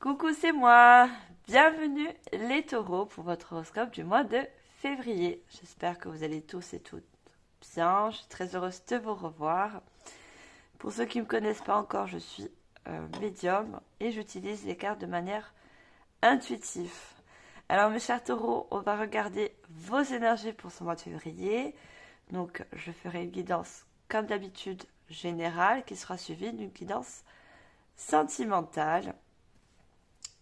Coucou, c'est moi. Bienvenue les taureaux pour votre horoscope du mois de février. J'espère que vous allez tous et toutes bien. Je suis très heureuse de vous revoir. Pour ceux qui ne me connaissent pas encore, je suis médium et j'utilise les cartes de manière intuitive. Alors mes chers taureaux, on va regarder vos énergies pour ce mois de février. Donc je ferai une guidance comme d'habitude générale qui sera suivie d'une guidance sentimentale.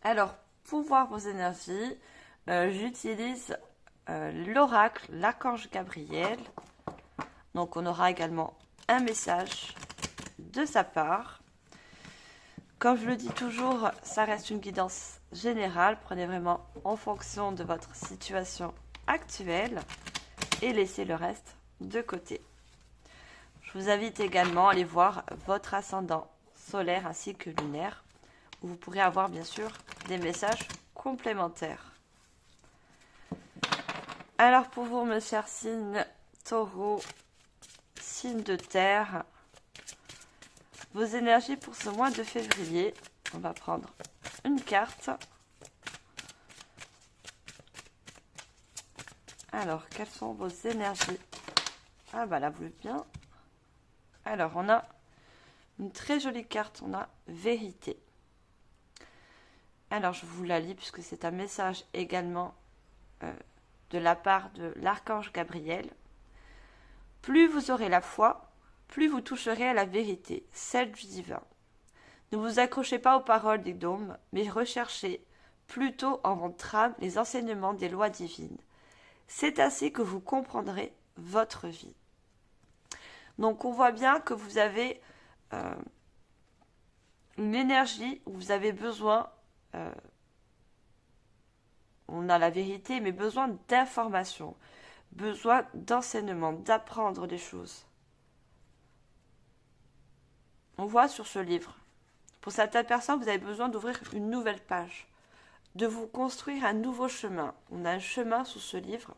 Alors, pour voir vos énergies, j'utilise l'oracle, l'archange Gabriel. Donc, on aura également un message de sa part. Comme je le dis toujours, ça reste une guidance générale. Prenez vraiment en fonction de votre situation actuelle et laissez le reste de côté. Je vous invite également à aller voir votre ascendant solaire ainsi que lunaire, où vous pourrez avoir bien sûr des messages complémentaires. Alors pour vous, mes chers signes taureau, signes de terre, vos énergies pour ce mois de février, on va prendre une carte. Alors, quelles sont vos énergies? Ah bah là, vous êtes bien. Alors, on a une très jolie carte, on a vérité. Alors, je vous la lis puisque c'est un message également de la part de l'archange Gabriel. Plus vous aurez la foi, plus vous toucherez à la vérité, celle du divin. Ne vous accrochez pas aux paroles des dômes, mais recherchez plutôt en votre âme les enseignements des lois divines. C'est ainsi que vous comprendrez votre vie. Donc, on voit bien que vous avez une énergie où vous avez besoin, on a la vérité, mais besoin d'informations, besoin d'enseignement, d'apprendre des choses. On voit sur ce livre, pour certaines personnes, vous avez besoin d'ouvrir une nouvelle page, de vous construire un nouveau chemin. On a un chemin sous ce livre,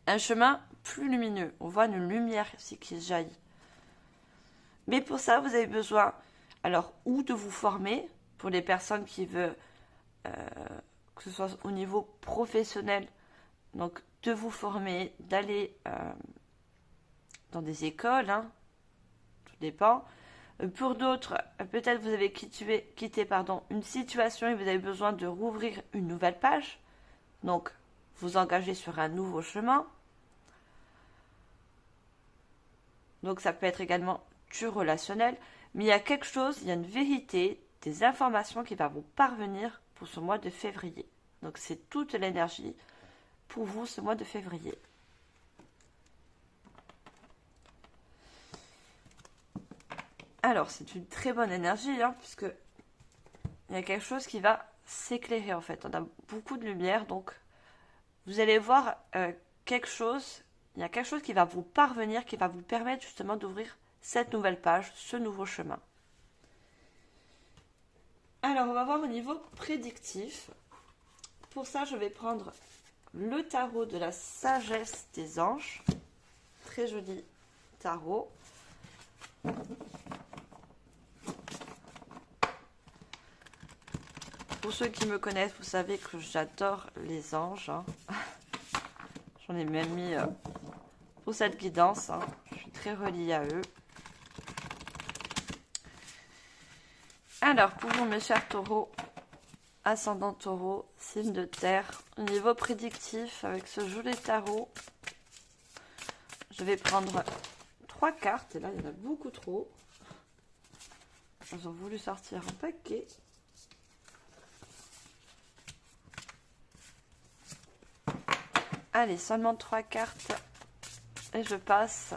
un chemin plus lumineux. On voit une lumière ici qui jaillit. Mais pour ça, vous avez besoin, alors, ou de vous former, pour les personnes qui veulent, que ce soit au niveau professionnel, donc de vous former, d'aller dans des écoles, tout dépend. Pour d'autres, peut-être vous avez quitté une situation et vous avez besoin de rouvrir une nouvelle page, donc vous engager sur un nouveau chemin. Donc ça peut être également du relationnel, mais il y a quelque chose, il y a une vérité, des informations qui va vous parvenir pour ce mois de février. Donc c'est toute l'énergie pour vous ce mois de février. Alors c'est une très bonne énergie, puisque il y a quelque chose qui va s'éclairer en fait. On a beaucoup de lumière, donc vous allez voir quelque chose. Il y a quelque chose qui va vous parvenir, qui va vous permettre justement d'ouvrir cette nouvelle page, ce nouveau chemin. Alors, on va voir au niveau prédictif. Pour ça, je vais prendre le tarot de la sagesse des anges. Très joli tarot. Pour ceux qui me connaissent, vous savez que j'adore les anges. J'en ai même mis pour cette guidance. Je suis très reliée à eux. Alors, pour vous, mes chers taureaux, ascendant taureau, signe de terre, au niveau prédictif, avec ce joli tarot, je vais prendre 3 cartes. Et là, il y en a beaucoup trop. Ils ont voulu sortir un paquet. Allez, seulement 3 cartes. Et je passe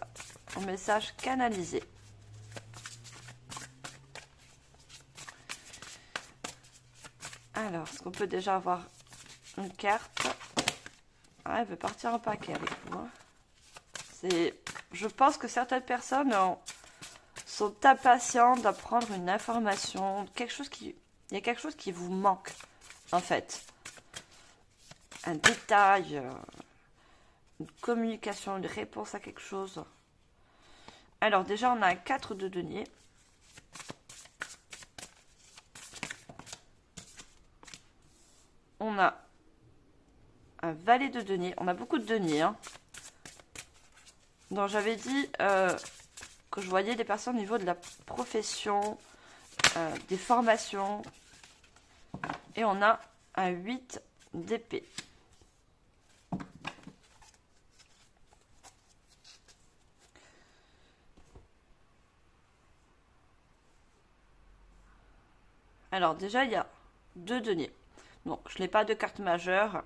au message canalisé. Alors, est-ce qu'on peut déjà avoir une carte? Elle veut partir en paquet avec vous. Je pense que certaines personnes sont impatientes d'apprendre une information, il y a quelque chose qui vous manque, en fait. Un détail, une communication, une réponse à quelque chose. Alors, déjà, on a un 4 de denier. on a un valet de denier. On a beaucoup de deniers. Hein. Donc j'avais dit que je voyais des personnes au niveau de la profession, des formations. Et on a un 8 d'épée. Alors déjà, il y a 2 deniers. Donc, je n'ai pas de carte majeure.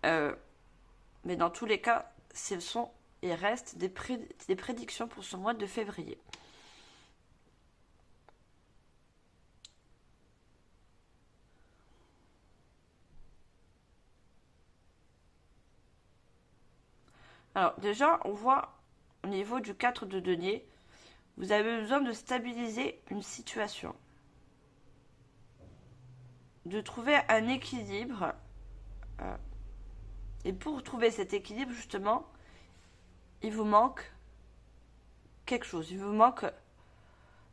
Mais dans tous les cas, ce sont et restent des prédictions pour ce mois de février. Alors déjà, on voit au niveau du 4 de denier, vous avez besoin de stabiliser une situation. De trouver un équilibre. Et pour trouver cet équilibre, justement, il vous manque quelque chose. Il vous manque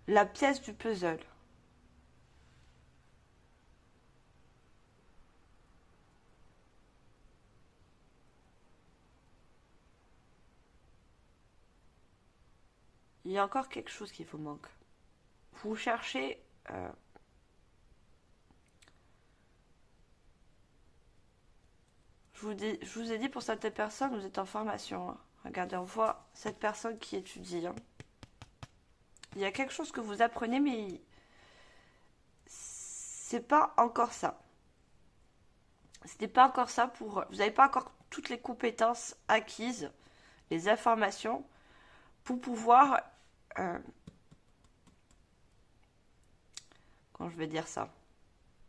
la pièce du puzzle. Il y a encore quelque chose qui vous manque. Vous cherchez je vous ai dit pour certaines personnes, vous êtes en formation. Hein. Regardez, on voit cette personne qui étudie. Hein. Il y a quelque chose que vous apprenez, mais c'est pas encore ça. C'était pas encore ça pour. Vous n'avez pas encore toutes les compétences acquises, les informations, pour pouvoir. Quand je vais dire ça.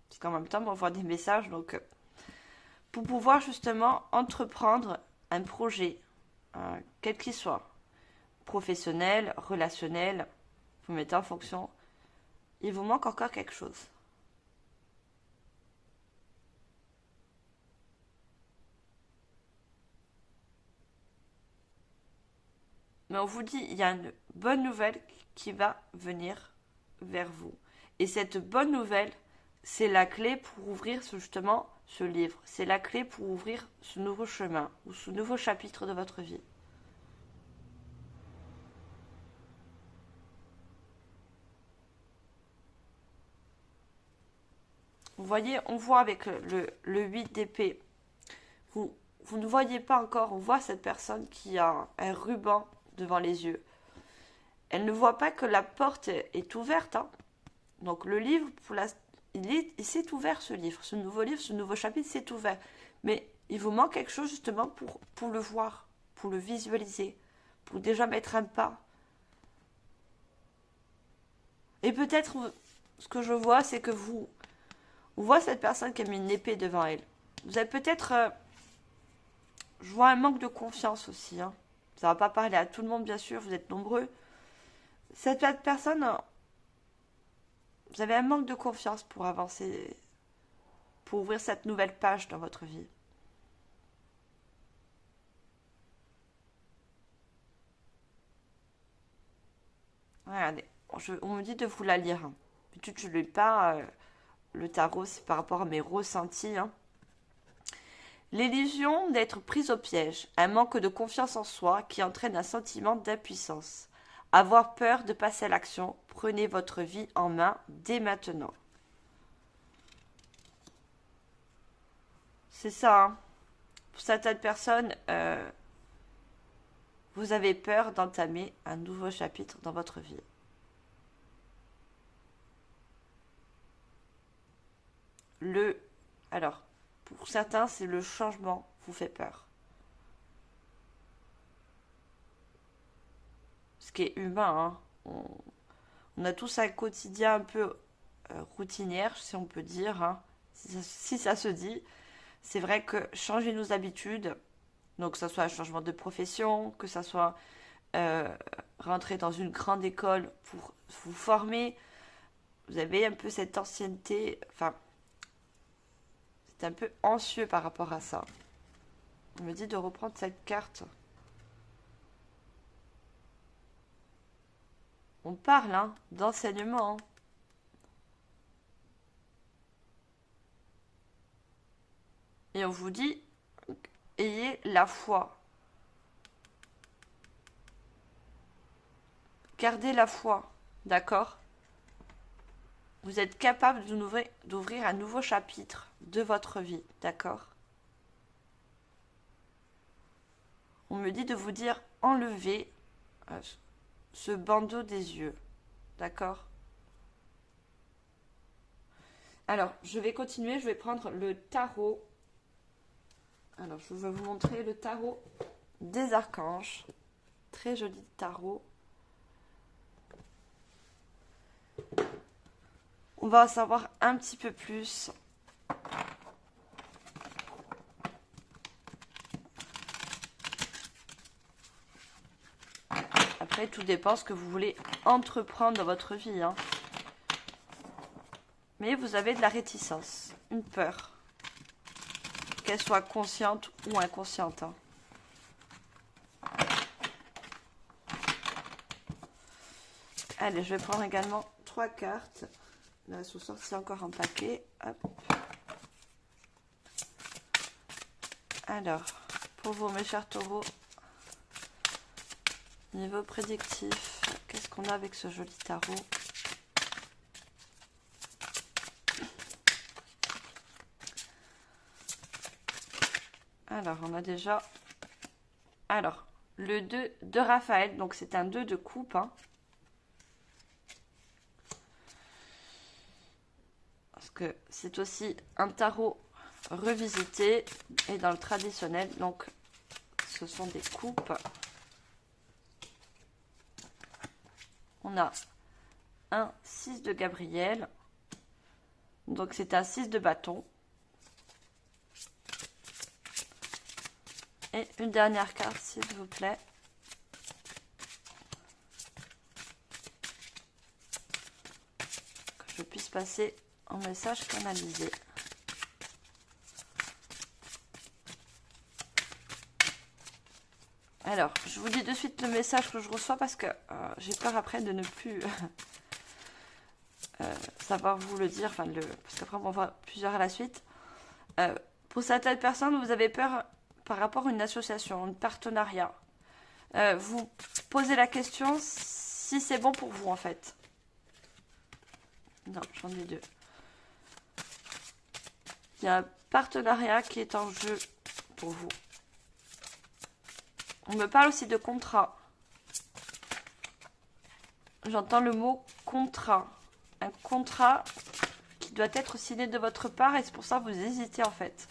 Parce qu'en même temps, on m'envoie des messages, donc. Pour pouvoir justement entreprendre un projet, quel qu'il soit, professionnel, relationnel, vous mettez en fonction, il vous manque encore quelque chose. Mais on vous dit, il y a une bonne nouvelle qui va venir vers vous. Et cette bonne nouvelle, c'est la clé pour ouvrir justement ce livre. C'est la clé pour ouvrir ce nouveau chemin ou ce nouveau chapitre de votre vie. Vous voyez, on voit avec le 8 d'épée. Vous ne voyez pas encore, on voit cette personne qui a un ruban devant les yeux. Elle ne voit pas que la porte est ouverte. Hein. Donc le livre, il s'est ouvert ce livre, ce nouveau chapitre s'est ouvert. Mais il vous manque quelque chose justement pour le voir, pour le visualiser, pour déjà mettre un pas. Et peut-être, ce que je vois, c'est que on voit cette personne qui a mis une épée devant elle. Vous avez peut-être, je vois un manque de confiance aussi. Hein. Ça ne va pas parler à tout le monde, bien sûr, vous êtes nombreux. Cette personne, vous avez un manque de confiance pour avancer, pour ouvrir cette nouvelle page dans votre vie. Regardez, on me dit de vous la lire. Hein. D'habitude, je ne lis pas le tarot, c'est par rapport à mes ressentis. Hein. L'illusion d'être prise au piège, un manque de confiance en soi qui entraîne un sentiment d'impuissance. Avoir peur de passer à l'action, prenez votre vie en main dès maintenant. C'est ça. Hein. Pour certaines personnes, vous avez peur d'entamer un nouveau chapitre dans votre vie. Alors, pour certains, c'est le changement qui vous fait peur. Ce qui est humain, hein. On a tous un quotidien un peu routinière, si on peut dire, hein. Si ça se dit. C'est vrai que changer nos habitudes, donc que ce soit un changement de profession, que ce soit rentrer dans une grande école pour vous former, vous avez un peu cette ancienneté, enfin, c'est un peu anxieux par rapport à ça. On me dit de reprendre cette carte. On parle hein, d'enseignement. Hein. Et on vous dit, ayez la foi. Gardez la foi, d'accord? Vous êtes capable d'ouvrir un nouveau chapitre de votre vie, d'accord? On me dit de vous dire, enlevez ce bandeau des yeux, d'accord? Alors, je vais continuer, je vais prendre le tarot. Alors, je vais vous montrer le tarot des archanges. Très joli tarot. On va en savoir un petit peu plus. Après, tout dépend ce que vous voulez entreprendre dans votre vie, hein. Mais vous avez de la réticence, une peur. Qu'elle soit consciente ou inconsciente, hein. Allez, je vais prendre également 3 cartes. Là, elles sont sorties encore en paquet. Hop. Alors, pour vous, mes chers taureaux, niveau prédictif, qu'est-ce qu'on a avec ce joli tarot? Alors, on a déjà... Alors, le 2 de Raphaël, donc c'est un 2 de coupe, hein. Parce que c'est aussi un tarot revisité et dans le traditionnel, donc ce sont des coupes. On a un 6 de Gabriel, donc c'est un 6 de bâton. Et une dernière carte, s'il vous plaît. Que je puisse passer en message canalisé. Alors, je vous dis de suite le message que je reçois parce que j'ai peur après de ne plus savoir vous le dire. Enfin, parce qu'après, on va voir plusieurs à la suite. Pour certaines personnes, vous avez peur par rapport à une association, un partenariat. Vous posez la question si c'est bon pour vous, en fait. Non, j'en ai 2. Il y a un partenariat qui est en jeu pour vous. On me parle aussi de contrat. J'entends le mot contrat. Un contrat qui doit être signé de votre part et c'est pour ça que vous hésitez en fait.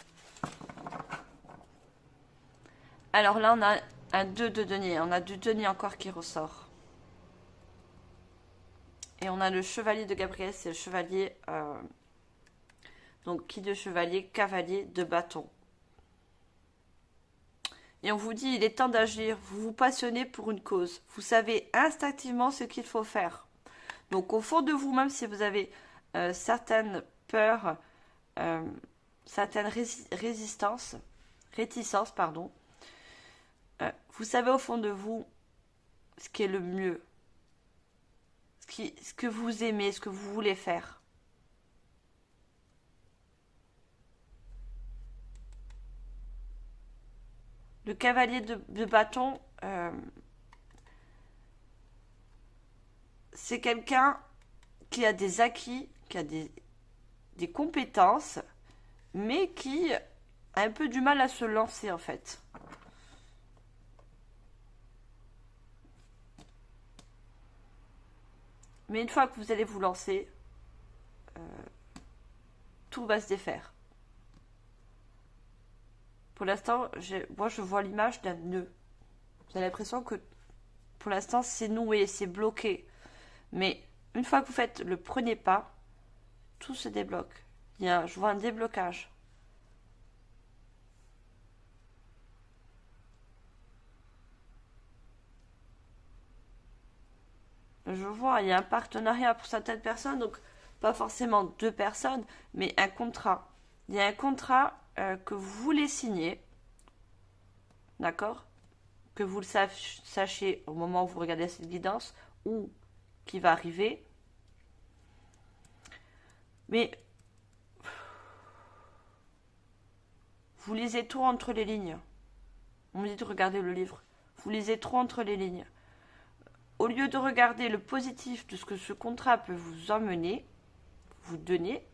Alors là, on a un 2 de denier. On a du denier encore qui ressort. Et on a le chevalier de Gabriel, c'est le chevalier... donc qui de chevalier? Cavalier de bâton. Et on vous dit, il est temps d'agir. Vous vous passionnez pour une cause. Vous savez instinctivement ce qu'il faut faire. Donc au fond de vous, même si vous avez certaines peurs, certaines réticences, pardon, vous savez au fond de vous ce qui est le mieux, ce que vous aimez, ce que vous voulez faire. Le cavalier de bâton, c'est quelqu'un qui a des acquis, qui a des compétences, mais qui a un peu du mal à se lancer en fait. Mais une fois que vous allez vous lancer, tout va se défaire. Pour l'instant, moi je vois l'image d'un nœud. J'ai l'impression que pour l'instant c'est noué, c'est bloqué. Mais une fois que vous faites le premier pas, tout se débloque. Je vois un déblocage. Je vois, il y a un partenariat pour certaines personnes, donc pas forcément 2 personnes, mais un contrat. Il y a un contrat que vous voulez signer, d'accord? Que vous le sachiez au moment où vous regardez cette guidance, ou qui va arriver. Mais Vous lisez trop entre les lignes. On me dit de regarder le livre. Vous lisez trop entre les lignes. Au lieu de regarder le positif de ce que ce contrat peut vous emmener, vous donner,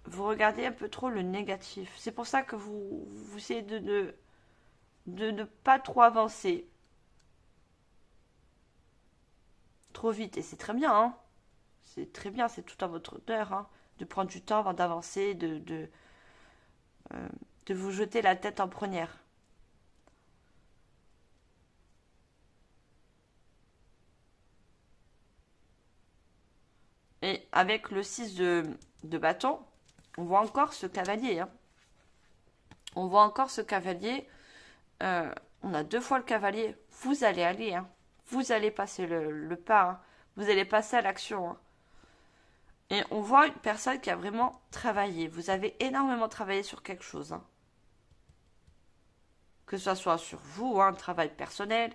vous regardez un peu trop le négatif. C'est pour ça que vous essayez de ne pas trop avancer. Trop vite. Et c'est très bien, hein. C'est très bien, c'est tout à votre honneur, hein, de prendre du temps avant d'avancer, de vous jeter la tête en première. Et avec le 6 de bâton, on voit encore ce cavalier. Hein. On voit encore ce cavalier. On a 2 fois le cavalier. Vous allez aller. Hein. Vous allez passer le pas. Hein. Vous allez passer à l'action. Hein. Et on voit une personne qui a vraiment travaillé. Vous avez énormément travaillé sur quelque chose. Hein. Que ce soit sur vous, hein, un travail personnel,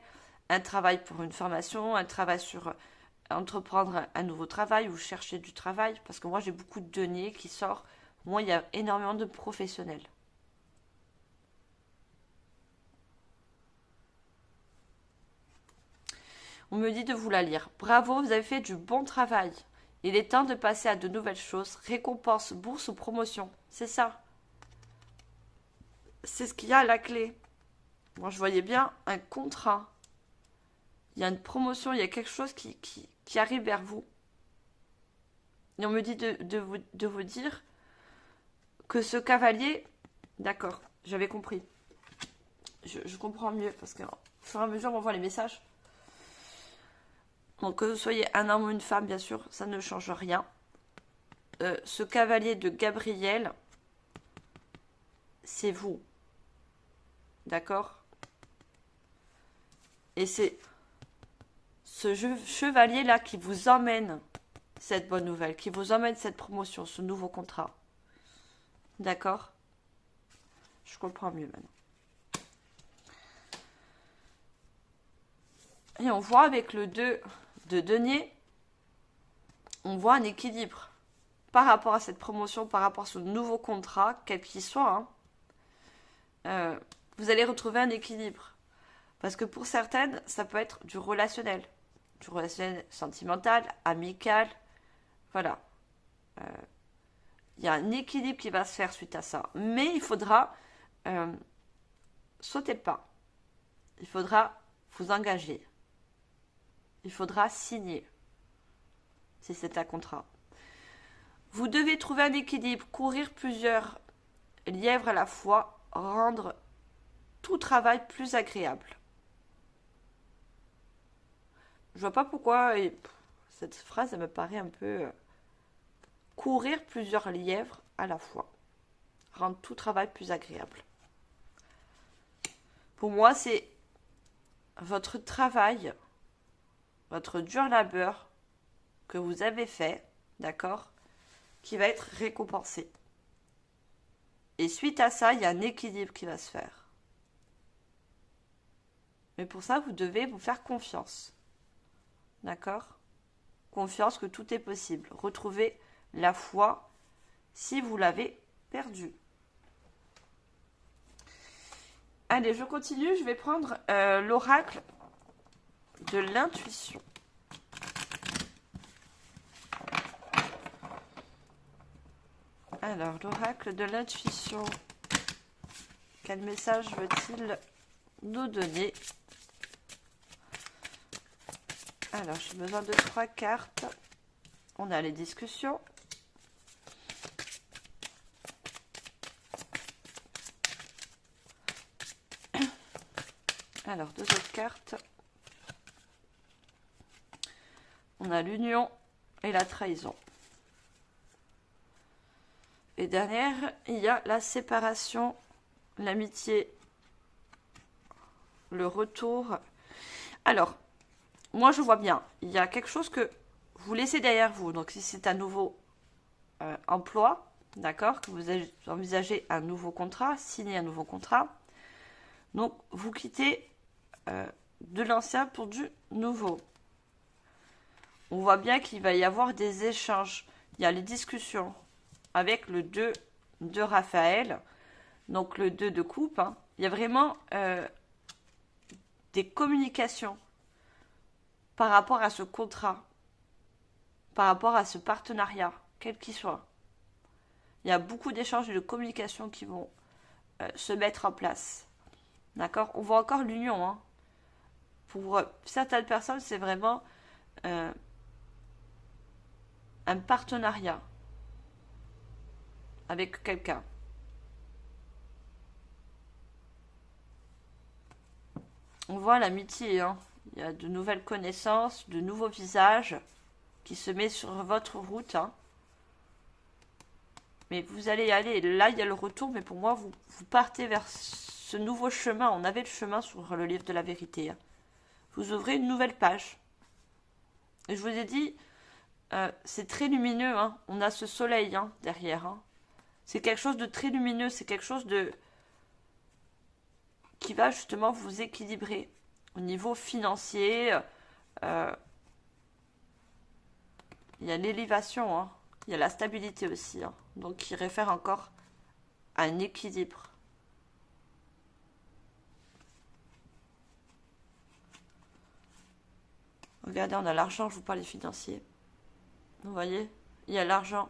un travail pour une formation, un travail sur entreprendre un nouveau travail ou chercher du travail. Parce que moi, j'ai beaucoup de deniers qui sortent. Moi, il y a énormément de professionnels. On me dit de vous la lire. Bravo, vous avez fait du bon travail. Il est temps de passer à de nouvelles choses. Récompense, bourse ou promotion. C'est ça. C'est ce qu'il y a à la clé. Moi, je voyais bien un contrat. Il y a une promotion, il y a quelque chose qui arrive vers vous. Et on me dit de vous dire que ce cavalier... D'accord, j'avais compris. Je comprends mieux parce qu'au fur et à mesure, on m'envoie les messages. Donc, que vous soyez un homme ou une femme, bien sûr, ça ne change rien. Ce cavalier de Gabriel, c'est vous. D'accord? Et c'est ce chevalier-là qui vous emmène cette bonne nouvelle, qui vous emmène cette promotion, ce nouveau contrat. D'accord? Je comprends mieux maintenant. Et on voit avec le 2 de denier, on voit un équilibre par rapport à cette promotion, par rapport à ce nouveau contrat, quel qu'il soit. Hein, vous allez retrouver un équilibre. Parce que pour certaines, ça peut être du relationnel sentimental, amical. Voilà. Il y a un équilibre qui va se faire suite à ça. Mais il faudra sauter le pas. Il faudra vous engager. Il faudra signer. Si c'est un contrat. Vous devez trouver un équilibre, courir plusieurs lièvres à la fois, rendre tout travail plus agréable. Je vois pas pourquoi cette phrase elle me paraît un peu courir plusieurs lièvres à la fois, rendre tout travail plus agréable. Pour moi, c'est votre travail, votre dur labeur que vous avez fait, d'accord, qui va être récompensé. Et suite à ça, il y a un équilibre qui va se faire. Mais pour ça, vous devez vous faire confiance. D'accord? Confiance que tout est possible. Retrouvez la foi si vous l'avez perdue. Allez, je continue. Je vais prendre l'oracle de l'intuition. Alors, l'oracle de l'intuition. Quel message veut-il nous donner? Alors, j'ai besoin de 3 cartes. On a les discussions. Alors, 2 autres cartes. On a l'union et la trahison. Et derrière, il y a la séparation, l'amitié, le retour. Alors, moi, je vois bien, il y a quelque chose que vous laissez derrière vous. Donc, si c'est un nouveau emploi, d'accord, que vous envisagez un nouveau contrat, signer un nouveau contrat, donc vous quittez de l'ancien pour du nouveau. On voit bien qu'il va y avoir des échanges. Il y a les discussions avec le 2 de Raphaël. Donc le 2 de coupe, hein. Il y a vraiment des communications par rapport à ce contrat, par rapport à ce partenariat, quel qu'il soit. Il y a beaucoup d'échanges et de communications qui vont se mettre en place. D'accord? On voit encore l'union, hein. Pour certaines personnes, c'est vraiment un partenariat avec quelqu'un. On voit l'amitié, hein. Il y a de nouvelles connaissances, de nouveaux visages qui se mettent sur votre route, hein. Mais vous allez y aller. Là, il y a le retour, mais pour moi, vous partez vers ce nouveau chemin. On avait le chemin sur le livre de la vérité, hein. Vous ouvrez une nouvelle page. Et je vous ai dit, c'est très lumineux, hein. On a ce soleil, hein, derrière, hein. C'est quelque chose de très lumineux. C'est quelque chose de qui va justement vous équilibrer au niveau financier. Il y a l'élévation, hein. Il y a la stabilité aussi, hein. Donc qui réfère encore à un équilibre. Regardez, on a l'argent, je vous parle des financiers. Vous voyez, il y a l'argent.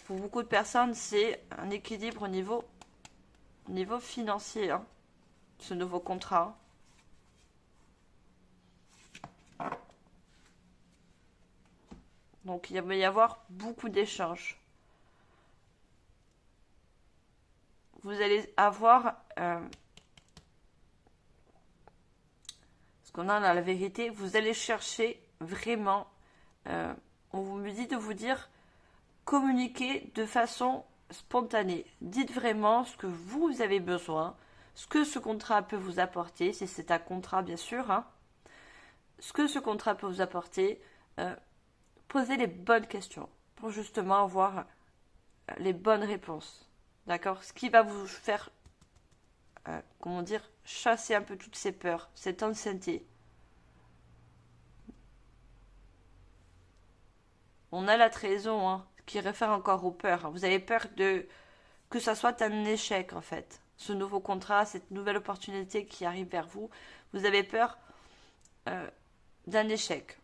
Pour beaucoup de personnes, c'est un équilibre au niveau financier, hein, ce nouveau contrat. Donc il va y avoir beaucoup d'échanges. Vous allez avoir ce qu'on a dans la vérité. Vous allez chercher vraiment. On me dit de vous dire communiquer de façon spontanée. Dites vraiment ce que vous avez besoin, ce que ce contrat peut vous apporter, si c'est un contrat bien sûr, hein, ce que ce contrat peut vous apporter. Posez les bonnes questions pour justement avoir les bonnes réponses. D'accord? Ce qui va vous faire, comment dire, chasser un peu toutes ces peurs, cette anxiété. On a la trahison, hein, qui réfère encore aux peurs. Vous avez peur que ça soit un échec, en fait. Ce nouveau contrat, cette nouvelle opportunité qui arrive vers vous, vous avez peur d'un échec.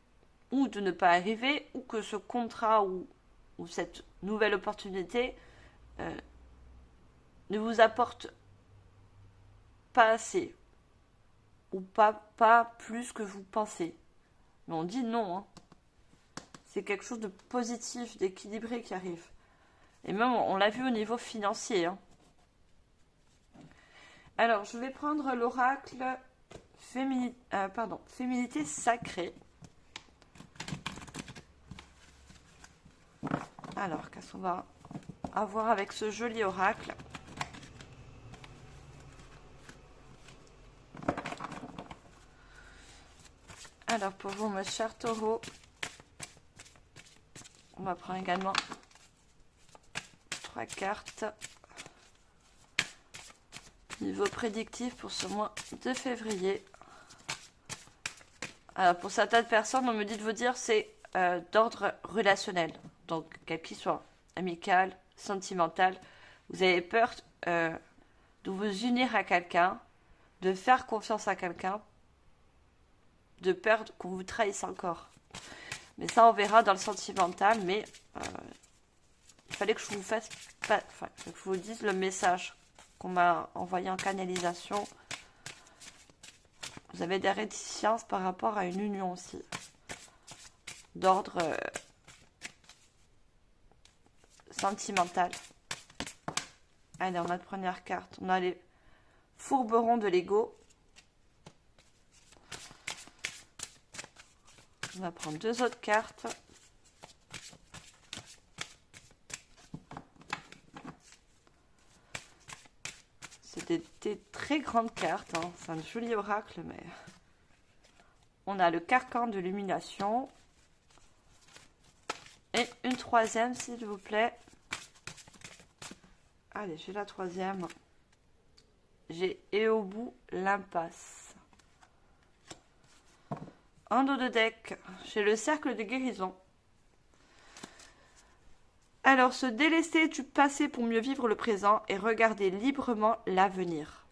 Ou de ne pas arriver, ou que ce contrat ou cette nouvelle opportunité ne vous apporte pas assez. Ou pas plus que vous pensez. Mais on dit non, hein. C'est quelque chose de positif, d'équilibré qui arrive. Et même, on l'a vu au niveau financier, hein. Alors, je vais prendre l'oracle féminité sacrée. Alors, qu'est-ce qu'on va avoir avec ce joli oracle? Alors, pour vous, mes chers taureaux, on va prendre également 3 cartes. Niveau prédictif pour ce mois de février. Alors, pour certaines personnes, on me dit de vous dire c'est d'ordre relationnel. Donc, quel qu'il soit, amical, sentimental. Vous avez peur de vous unir à quelqu'un, de faire confiance à quelqu'un, de peur qu'on vous trahisse encore. Mais ça, on verra dans le sentimental. Mais il fallait que je vous fasse, que je vous dise le message qu'on m'a envoyé en canalisation. Vous avez des réticences par rapport à une union aussi, d'ordre sentimental. Allez, on a la première carte. On a les fourberons de l'ego. On va prendre 2 autres cartes. C'est des très grandes cartes, hein. C'est un joli oracle, mais... On a le carcan de l'illumination. Et une troisième, s'il vous plaît. Allez, j'ai la troisième. J'ai et au bout l'impasse. En dos de deck, j'ai le cercle de guérison. Alors, se délester du passé pour mieux vivre le présent et regarder librement l'avenir.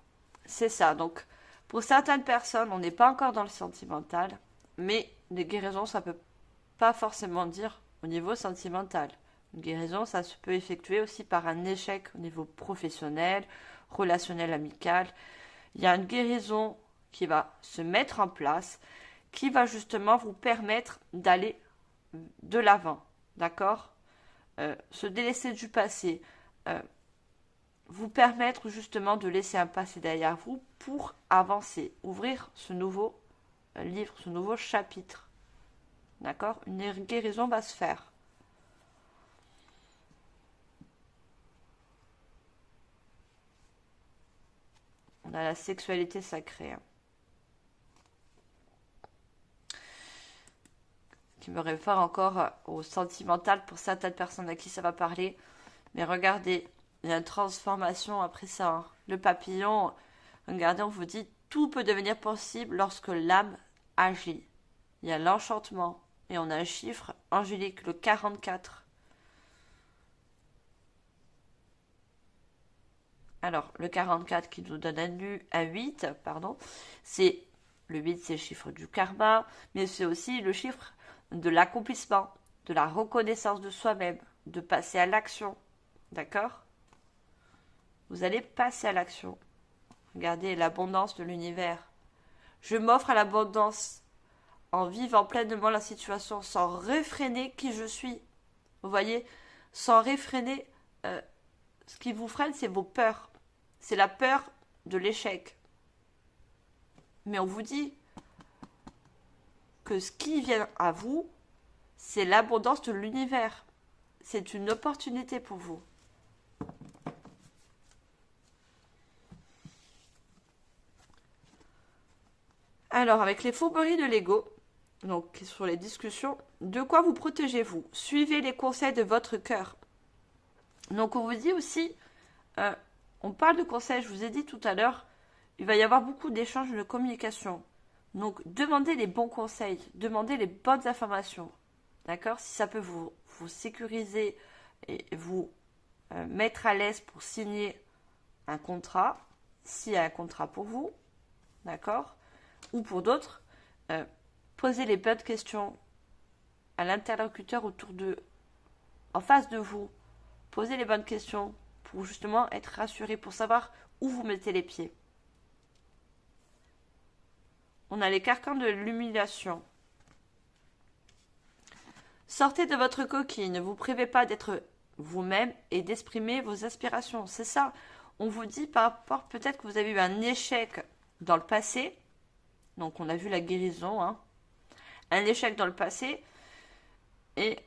C'est ça. Donc, pour certaines personnes, on n'est pas encore dans le sentimental, mais les guérisons, ça peut pas forcément dire au niveau sentimental. Une guérison, ça se peut effectuer aussi par un échec au niveau professionnel, relationnel, amical. Il y a une guérison qui va se mettre en place, qui va justement vous permettre d'aller de l'avant. D'accord? Se délaisser du passé, vous permettre justement de laisser un passé derrière vous pour avancer, ouvrir ce nouveau livre, ce nouveau chapitre. D'accord? Une guérison va se faire. On a la sexualité sacrée. Qui me réfère encore au sentimental pour certaines personnes à qui ça va parler. Mais regardez, il y a une transformation après ça. Hein. Le papillon, regardez, on vous dit, tout peut devenir possible lorsque l'âme agit. Il y a l'enchantement. Et on a un chiffre angélique, le 44. Alors, le 44 qui nous donne un 8, pardon, c'est le 8, c'est le chiffre du karma, mais c'est aussi le chiffre de l'accomplissement, de la reconnaissance de soi-même, de passer à l'action. D'accord? Vous allez passer à l'action. Regardez l'abondance de l'univers. Je m'offre à l'abondance en vivant pleinement la situation sans réfréner qui je suis. Vous voyez, sans réfréner, ce qui vous freine, c'est vos peurs. C'est la peur de l'échec. Mais on vous dit que ce qui vient à vous, c'est l'abondance de l'univers. C'est une opportunité pour vous. Alors, avec les fourberies de l'ego, donc sur les discussions, de quoi vous protégez-vous? Suivez les conseils de votre cœur. Donc, on vous dit aussi, on parle de conseils, je vous ai dit tout à l'heure, il va y avoir beaucoup d'échanges de communication. Donc, demandez les bons conseils, demandez les bonnes informations. D'accord? Si ça peut vous sécuriser et vous mettre à l'aise pour signer un contrat, s'il y a un contrat pour vous, d'accord? Ou pour d'autres, posez les bonnes questions à l'interlocuteur en face de vous. Posez les bonnes questions pour justement être rassuré, pour savoir où vous mettez les pieds. On a les carcans de l'humiliation. Sortez de votre coquille, ne vous privez pas d'être vous-même et d'exprimer vos aspirations. C'est ça. On vous dit par rapport, peut-être que vous avez eu un échec dans le passé. Donc on a vu la guérison, hein. Un échec dans le passé. Et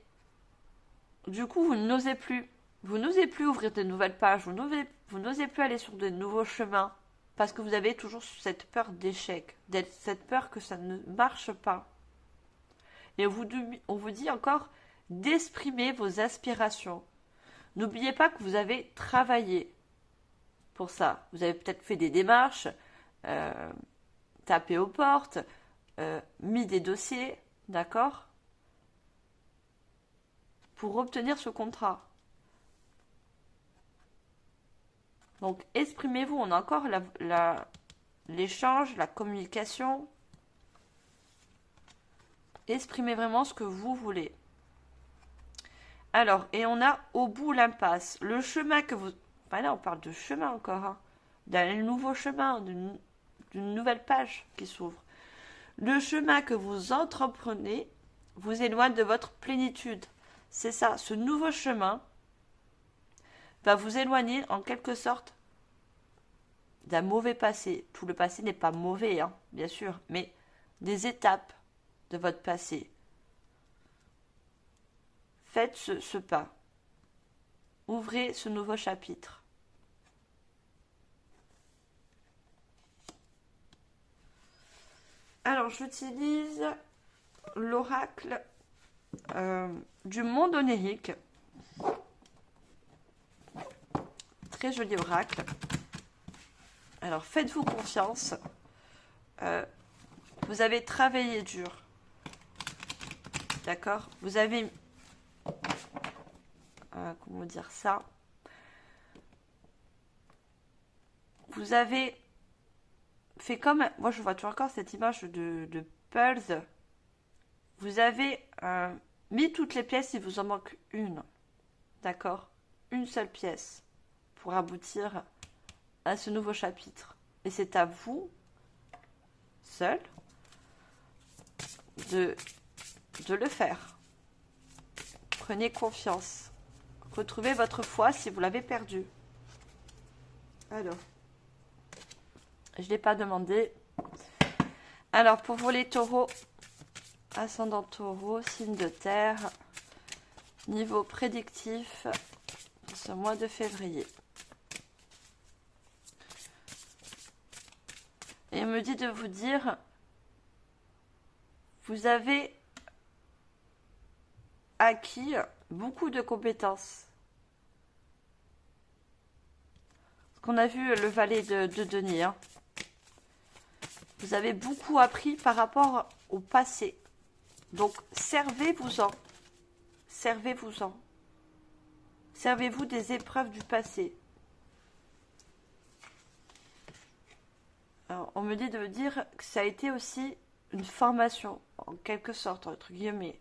du coup, vous n'osez plus. Vous n'osez plus ouvrir de nouvelles pages. Vous n'osez plus aller sur de nouveaux chemins. Parce que vous avez toujours cette peur d'échec. Cette peur que ça ne marche pas. Et on vous dit encore d'exprimer vos aspirations. N'oubliez pas que vous avez travaillé pour ça. Vous avez peut-être fait des démarches, tapé aux portes, mis des dossiers, d'accord? Pour obtenir ce contrat. Donc, exprimez-vous. On a encore l'échange, la communication. Exprimez vraiment ce que vous voulez. Alors, et on a au bout l'impasse. Le chemin que vous... Enfin là, on parle de chemin encore. Hein. D'un nouveau chemin, d'une nouvelle page qui s'ouvre. Le chemin que vous entreprenez vous éloigne de votre plénitude. C'est ça, ce nouveau chemin va vous éloigner en quelque sorte d'un mauvais passé. Tout le passé n'est pas mauvais, hein, bien sûr, mais des étapes de votre passé. Faites ce pas. Ouvrez ce nouveau chapitre. Alors, j'utilise l'oracle du monde onirique. Très joli oracle. Alors, faites-vous confiance. Vous avez travaillé dur. D'accord? Vous avez comment dire ça, vous avez fait comme, moi je vois toujours encore cette image de Pulse, vous avez mis toutes les pièces, il vous en manque une, d'accord, une seule pièce pour aboutir à ce nouveau chapitre. Et c'est à vous, seul, de le faire. Prenez confiance. Retrouvez votre foi si vous l'avez perdue. Alors, je ne l'ai pas demandé. Alors, pour vous les taureaux, ascendant taureau, signe de terre, niveau prédictif, ce mois de février. Et il me dit de vous dire, vous avez acquis beaucoup de compétences. Qu'on a vu le valet de denier. Hein. Vous avez beaucoup appris par rapport au passé. Donc, servez-vous-en. Servez-vous-en. Servez-vous des épreuves du passé. Alors, on me dit de me dire que ça a été aussi une formation, en quelque sorte, entre guillemets.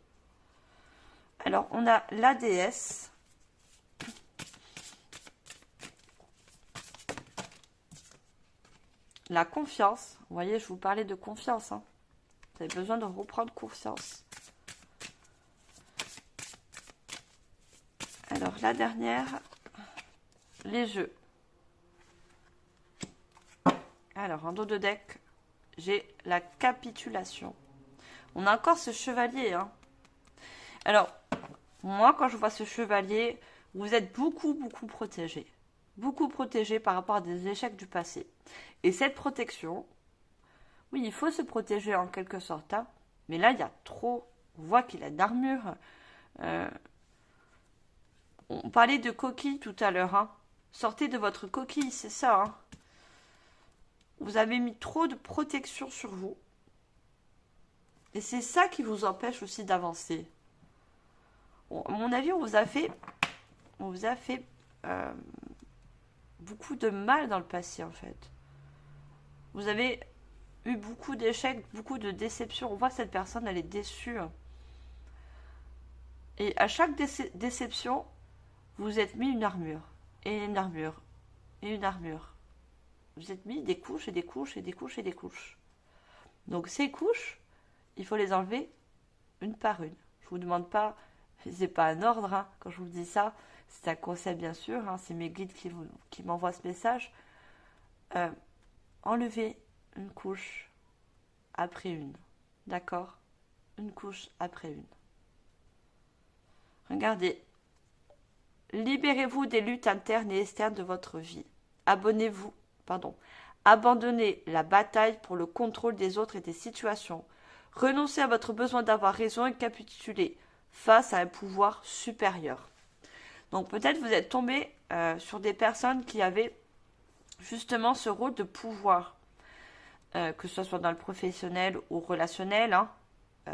Alors, on a la déesse. La confiance. Vous voyez, je vous parlais de confiance. Hein. Vous avez besoin de reprendre confiance. Alors, la dernière, les jeux. Alors, en dos de deck, j'ai la capitulation. On a encore ce chevalier. Hein. Alors, moi, quand je vois ce chevalier, vous êtes beaucoup protégé. Beaucoup protégé par rapport à des échecs du passé. Et cette protection, oui, il faut se protéger en quelque sorte. Hein, mais là, il y a trop. On voit qu'il a d'armure. On parlait de coquille tout à l'heure. Hein. Sortez de votre coquille, c'est ça. Hein. Vous avez mis trop de protection sur vous. Et c'est ça qui vous empêche aussi d'avancer. Bon, à mon avis, on vous a fait beaucoup de mal dans le passé, en fait. Vous avez eu beaucoup d'échecs, beaucoup de déceptions. On voit que cette personne, elle est déçue. Et à chaque déception, vous êtes mis une armure. Et une armure. Et une armure. Vous êtes mis des couches et des couches et des couches et des couches. Donc ces couches, il faut les enlever une par une. Je ne vous demande pas, c'est pas un ordre hein, quand je vous dis ça. C'est un conseil bien sûr, hein, c'est mes guides qui m'envoient ce message. Enlevez une couche après une. D'accord? Une couche après une. Regardez. Libérez-vous des luttes internes et externes de votre vie. Abandonnez la bataille pour le contrôle des autres et des situations. Renoncez à votre besoin d'avoir raison et capitulez face à un pouvoir supérieur. Donc peut-être vous êtes tombé sur des personnes qui avaient justement ce rôle de pouvoir, que ce soit dans le professionnel ou relationnel, hein,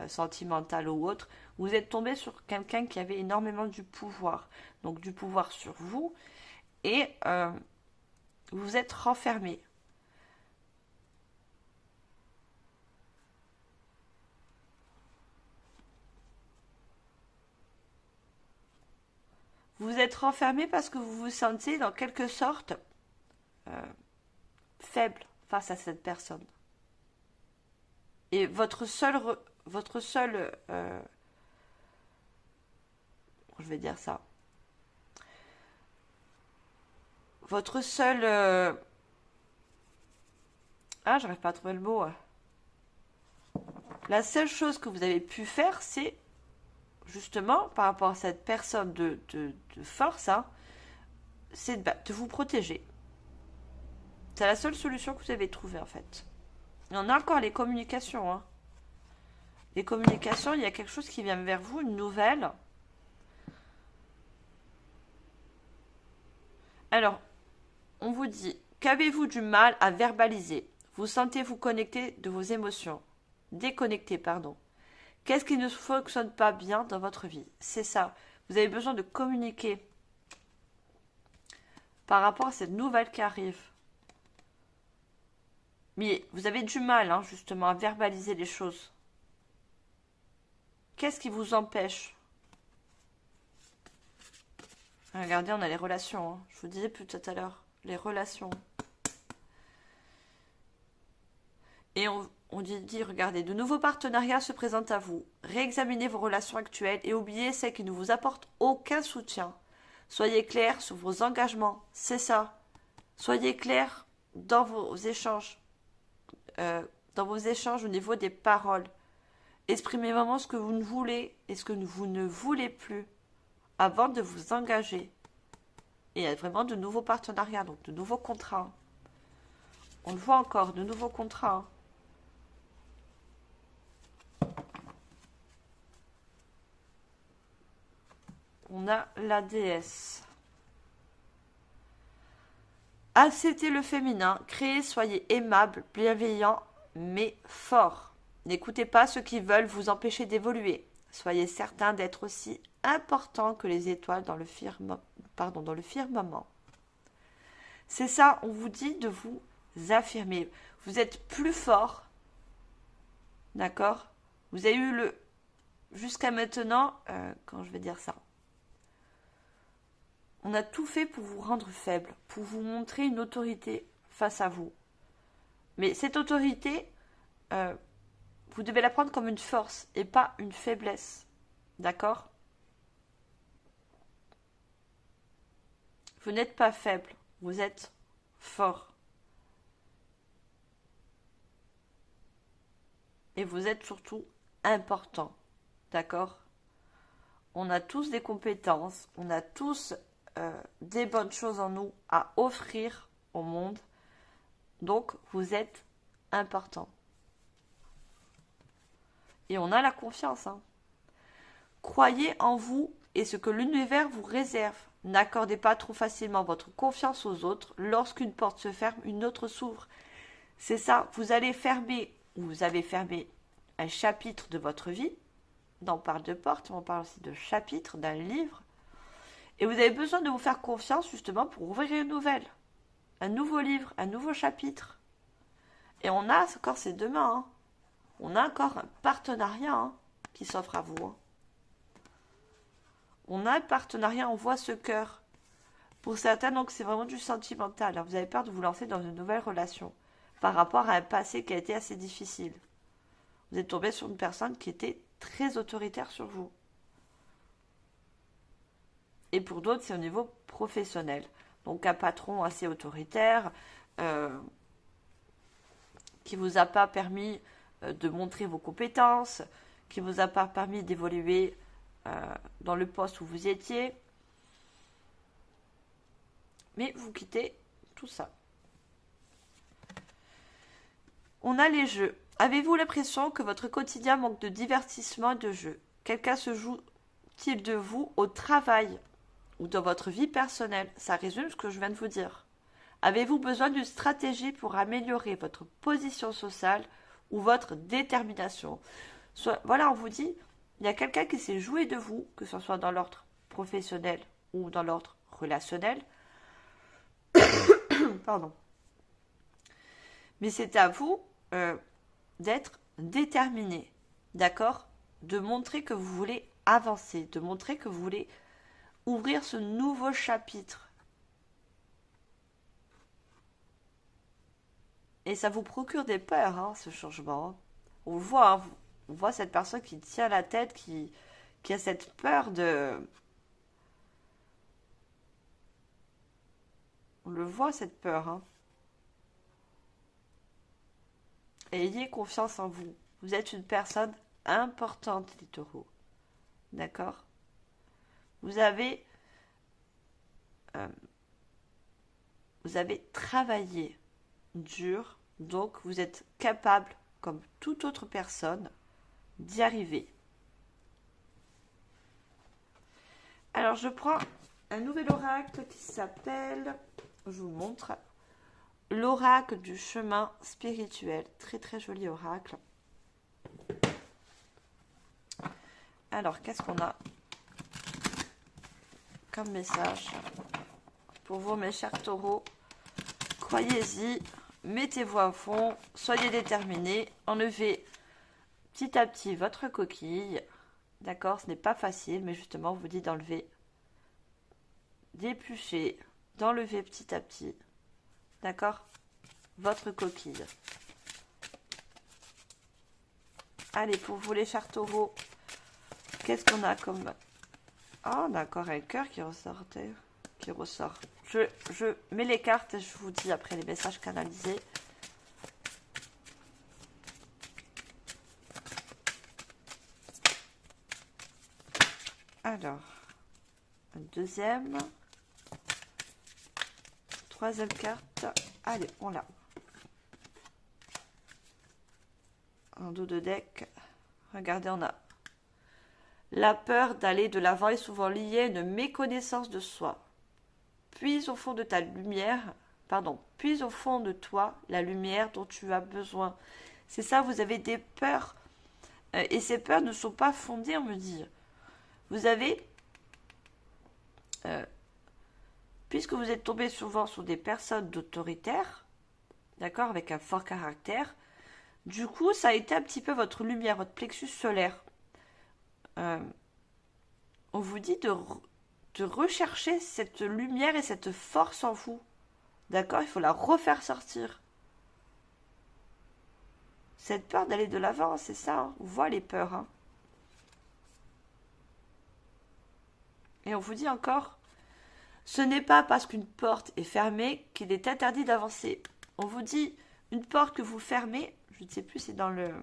sentimental ou autre. Vous êtes tombé sur quelqu'un qui avait énormément du pouvoir, donc du pouvoir sur vous, et vous êtes renfermé. Vous êtes renfermé parce que vous vous sentez, dans quelque sorte, faible face à cette personne. Et votre seul, je vais dire ça, votre seul, j'arrive pas à trouver le mot. La seule chose que vous avez pu faire, c'est justement, par rapport à cette personne de force, hein, c'est de vous protéger. C'est la seule solution que vous avez trouvée, en fait. Il y en a encore les communications. Hein. Les communications, il y a quelque chose qui vient vers vous, une nouvelle. Alors, on vous dit, qu'avez-vous du mal à verbaliser? Vous sentez-vous connecté de vos émotions? Déconnecté, pardon. Qu'est-ce qui ne fonctionne pas bien dans votre vie? C'est ça. Vous avez besoin de communiquer par rapport à cette nouvelle qui arrive. Mais vous avez du mal, hein, justement, à verbaliser les choses. Qu'est-ce qui vous empêche? Regardez, on a les relations. Hein. Je vous disais plus tout à l'heure. Les relations. Et on dit, regardez, de nouveaux partenariats se présentent à vous. Réexaminez vos relations actuelles et oubliez celles qui ne vous apportent aucun soutien. Soyez clair sur vos engagements. C'est ça. Soyez clair dans vos échanges. Au niveau des paroles. Exprimez vraiment ce que vous ne voulez et ce que vous ne voulez plus avant de vous engager. Et il y a vraiment de nouveaux partenariats, donc de nouveaux contrats. On le voit encore, de nouveaux contrats. On a la déesse. Acceptez le féminin, créez, soyez aimable, bienveillant, mais fort. N'écoutez pas ceux qui veulent vous empêcher d'évoluer. Soyez certain d'être aussi important que les étoiles dans le firmament. C'est ça, on vous dit de vous affirmer. Vous êtes plus fort, d'accord? Vous avez eu jusqu'à maintenant, quand je vais dire ça, on a tout fait pour vous rendre faible, pour vous montrer une autorité face à vous. Mais cette autorité, vous devez la prendre comme une force et pas une faiblesse. D'accord? Vous n'êtes pas faible, vous êtes fort. Et vous êtes surtout important. D'accord? On a tous des compétences, on a tous des bonnes choses en nous à offrir au monde. Donc, vous êtes important. Et on a la confiance. Hein. Croyez en vous et ce que l'univers vous réserve. N'accordez pas trop facilement votre confiance aux autres. Lorsqu'une porte se ferme, une autre s'ouvre. C'est ça, vous allez fermer, ou vous avez fermé un chapitre de votre vie. On parle de porte, on parle aussi de chapitre, d'un livre. Et vous avez besoin de vous faire confiance justement pour ouvrir une nouvelle. Un nouveau livre, un nouveau chapitre. Et on a encore ces deux mains. Hein. On a encore un partenariat qui s'offre à vous. Hein. On a un partenariat, on voit ce cœur. Pour certains, donc, c'est vraiment du sentimental. Hein. Vous avez peur de vous lancer dans une nouvelle relation par rapport à un passé qui a été assez difficile. Vous êtes tombé sur une personne qui était très autoritaire sur vous. Et pour d'autres, c'est au niveau professionnel. Donc un patron assez autoritaire qui ne vous a pas permis de montrer vos compétences, qui ne vous a pas permis d'évoluer dans le poste où vous étiez. Mais vous quittez tout ça. On a les jeux. Avez-vous l'impression que votre quotidien manque de divertissement et de jeu? Quelqu'un se joue-t-il de vous au travail ou dans votre vie personnelle? Ça résume ce que je viens de vous dire. Avez-vous besoin d'une stratégie pour améliorer votre position sociale ou votre détermination? Voilà, on vous dit, il y a quelqu'un qui s'est joué de vous, que ce soit dans l'ordre professionnel ou dans l'ordre relationnel. Pardon. Mais c'est à vous d'être déterminé, d'accord? De montrer que vous voulez avancer, de montrer que vous voulez ouvrir ce nouveau chapitre. Et ça vous procure des peurs, hein, ce changement. On le voit, hein, on voit cette personne qui tient la tête, qui a cette peur de... On le voit, cette peur. Hein. Et ayez confiance en vous. Vous êtes une personne importante, les taureaux. D'accord? Vous avez travaillé dur, donc vous êtes capable, comme toute autre personne, d'y arriver. Alors, je prends un nouvel oracle qui s'appelle, je vous montre, l'oracle du chemin spirituel. Très très joli oracle. Alors, qu'est-ce qu'on a comme message pour vous, mes chers taureaux. Croyez-y, mettez-vous à fond, soyez déterminés, enlevez petit à petit votre coquille. D'accord, ce n'est pas facile, mais justement, on vous dit d'enlever, d'éplucher, d'enlever petit à petit. D'accord, votre coquille. Allez, pour vous les chers taureaux, qu'est-ce qu'on a comme... Ah, d'accord, un cœur qui ressortait, qui ressort. Je mets les cartes et je vous dis après les messages canalisés. Alors, un deuxième, troisième carte. Allez, on l'a. En dos de deck, regardez, on a la peur d'aller de l'avant est souvent liée à une méconnaissance de soi. Puis au fond de ta lumière, puis au fond de toi la lumière dont tu as besoin. C'est ça, vous avez des peurs et ces peurs ne sont pas fondées, on me dit. Vous avez, puisque vous êtes tombé souvent sur des personnes d'autoritaires, d'accord, avec un fort caractère, du coup, ça a été un petit peu votre lumière, votre plexus solaire. On vous dit de rechercher cette lumière et cette force en vous. D'accord, il faut la refaire sortir. Cette peur d'aller de l'avant, c'est ça. Hein. On voit les peurs. Hein. Et on vous dit encore, ce n'est pas parce qu'une porte est fermée qu'il est interdit d'avancer. On vous dit, une porte que vous fermez, je ne sais plus, c'est dans le...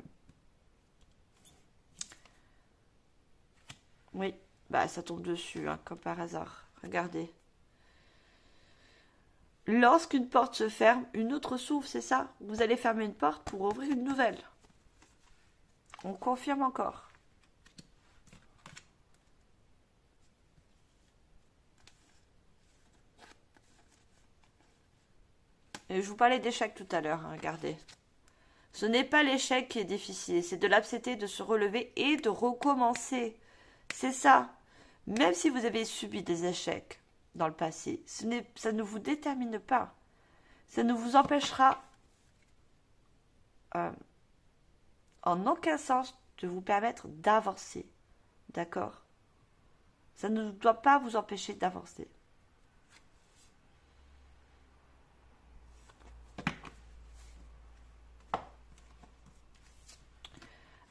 Oui, bah ça tombe dessus, hein, comme par hasard. Regardez. Lorsqu'une porte se ferme, une autre s'ouvre, c'est ça? Vous allez fermer une porte pour ouvrir une nouvelle. On confirme encore. Et je vous parlais d'échec tout à l'heure, hein, regardez. Ce n'est pas l'échec qui est difficile, c'est de l'accepter, de se relever et de recommencer. C'est ça. Même si vous avez subi des échecs dans le passé, ça ne vous détermine pas. Ça ne vous empêchera en aucun sens de vous permettre d'avancer. D'accord? Ça ne doit pas vous empêcher d'avancer.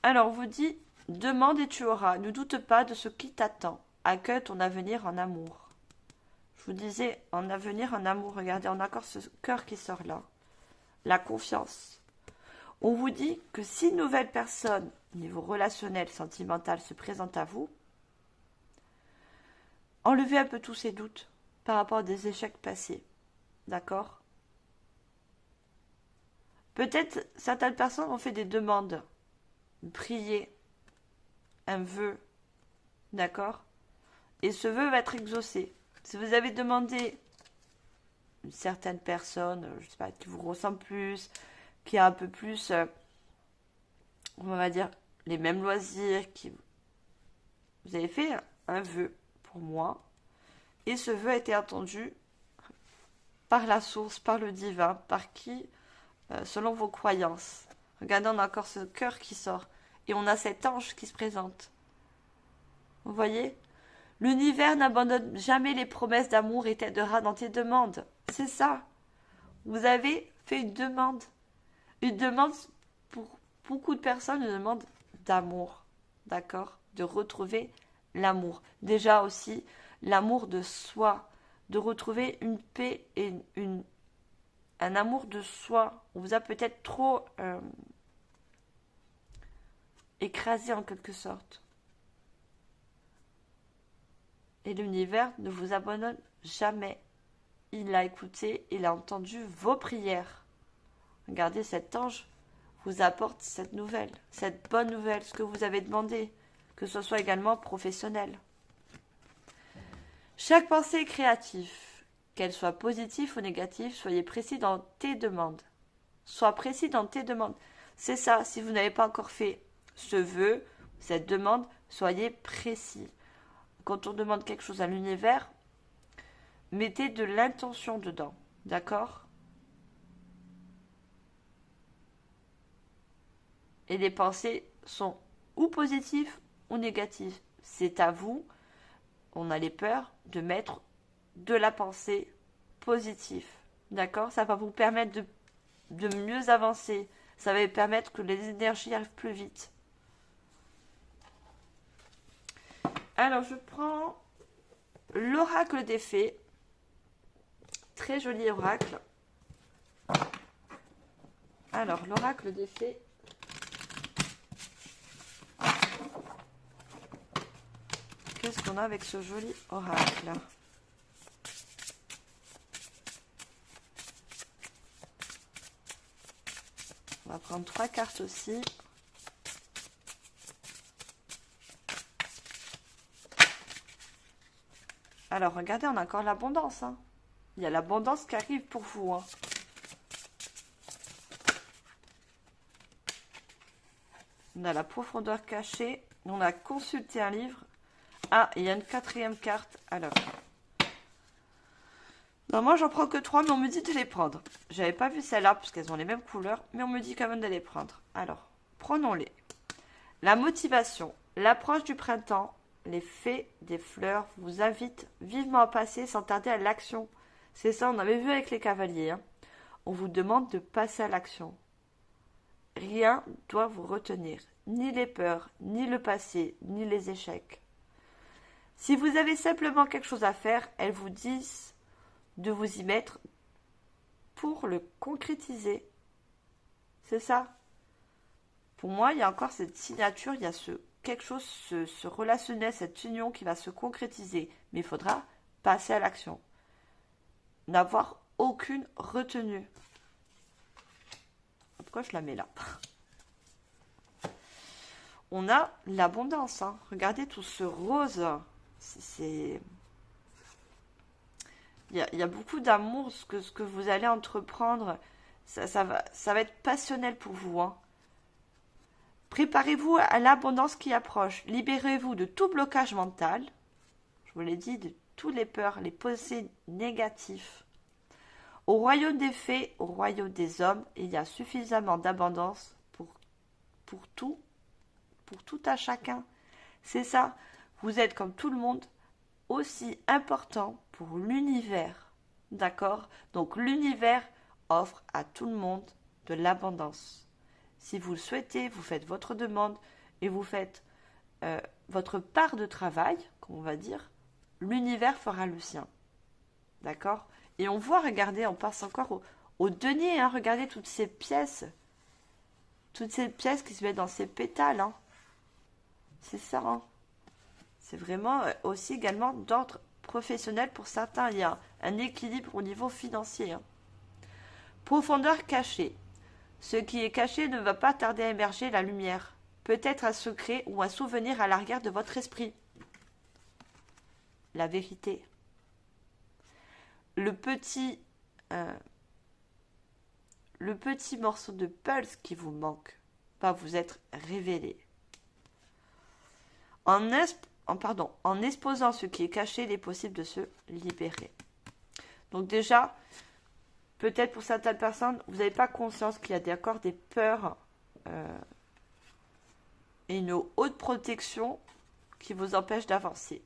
Alors, on vous dit, demande et tu auras. Ne doute pas de ce qui t'attend. Accueille ton avenir en amour. Je vous disais, en avenir en amour. Regardez, on a encore ce cœur qui sort là. La confiance. On vous dit que si une nouvelle personne, au niveau relationnel, sentimental, se présente à vous, enlevez un peu tous ces doutes par rapport à des échecs passés. D'accord? Peut-être certaines personnes ont fait des demandes. Prier un vœu, d'accord? Et ce vœu va être exaucé. Si vous avez demandé une certaine personne, je ne sais pas, qui vous ressemble plus, qui a un peu plus, on va dire, les mêmes loisirs, vous avez fait un vœu pour moi, et ce vœu a été entendu par la source, par le divin, par qui, selon vos croyances. Regardez, on a encore ce cœur qui sort. Et on a cet ange qui se présente. Vous voyez? L'univers n'abandonne jamais les promesses d'amour et t'aidera dans tes demandes. C'est ça. Vous avez fait une demande. Une demande, pour beaucoup de personnes, une demande d'amour. D'accord? De retrouver l'amour. Déjà aussi, l'amour de soi. De retrouver une paix et un amour de soi. On vous a peut-être trop... écrasé en quelque sorte. Et l'univers ne vous abandonne jamais. Il a écouté, il a entendu vos prières. Regardez, cet ange vous apporte cette nouvelle, cette bonne nouvelle, ce que vous avez demandé, que ce soit également professionnel. Chaque pensée est créative, qu'elle soit positive ou négative, soyez précis dans tes demandes. Sois précis dans tes demandes. C'est ça, si vous n'avez pas encore fait ce vœu, cette demande, soyez précis. Quand on demande quelque chose à l'univers, mettez de l'intention dedans, d'accord? Et les pensées sont ou positives ou négatives. C'est à vous, on a les peurs, de mettre de la pensée positive, d'accord? Ça va vous permettre de mieux avancer, ça va vous permettre que les énergies arrivent plus vite. Alors, je prends l'oracle des fées. Très joli oracle. Alors, l'oracle des fées. Qu'est-ce qu'on a avec ce joli oracle? On va prendre 3 cartes aussi. Alors, regardez, on a encore l'abondance. Hein. Il y a l'abondance qui arrive pour vous. Hein. On a la profondeur cachée. On a consulté un livre. Ah, il y a une 4e carte. Alors. Non, moi, j'en prends que 3, mais on me dit de les prendre. J'avais pas vu celle-là, parce qu'elles ont les mêmes couleurs. Mais on me dit quand même de les prendre. Alors, prenons-les. La motivation. L'approche du printemps. Les fées des fleurs vous invitent vivement à passer sans tarder à l'action. C'est ça, on avait vu avec les cavaliers. Hein. On vous demande de passer à l'action. Rien doit vous retenir, ni les peurs, ni le passé, ni les échecs. Si vous avez simplement quelque chose à faire, elles vous disent de vous y mettre pour le concrétiser. C'est ça. Pour moi, il y a encore cette signature, il y a quelque chose, ce relationnel, cette union qui va se concrétiser. Mais il faudra passer à l'action. N'avoir aucune retenue. Pourquoi je la mets là? On a l'abondance. Hein. Regardez tout ce rose. Il y a beaucoup d'amour, ce que vous allez entreprendre. Ça va être passionnel pour vous. Hein. Préparez-vous à l'abondance qui approche. Libérez-vous de tout blocage mental. Je vous l'ai dit, de toutes les peurs, les pensées négatives. Au royaume des fées, au royaume des hommes, il y a suffisamment d'abondance pour tout à chacun. C'est ça. Vous êtes comme tout le monde, aussi important pour l'univers. D'accord? Donc l'univers offre à tout le monde de l'abondance. Si vous le souhaitez, vous faites votre demande et vous faites votre part de travail, comme on va dire, l'univers fera le sien. D'accord? Et on voit, regardez, on passe encore au denier, hein, regardez toutes ces pièces qui se mettent dans ces pétales. Hein. C'est ça. Hein. C'est vraiment aussi également d'ordre professionnel pour certains. Il y a un équilibre au niveau financier. Hein. Profondeur cachée. Ce qui est caché ne va pas tarder à émerger la lumière. Peut-être un secret ou un souvenir à l'arrière de votre esprit. La vérité. Le petit morceau de pulse qui vous manque va vous être révélé. En exposant ce qui est caché, il est possible de se libérer. Donc déjà, peut-être pour certaines personnes, vous n'avez pas conscience qu'il y a encore des peurs et une haute protection qui vous empêche d'avancer.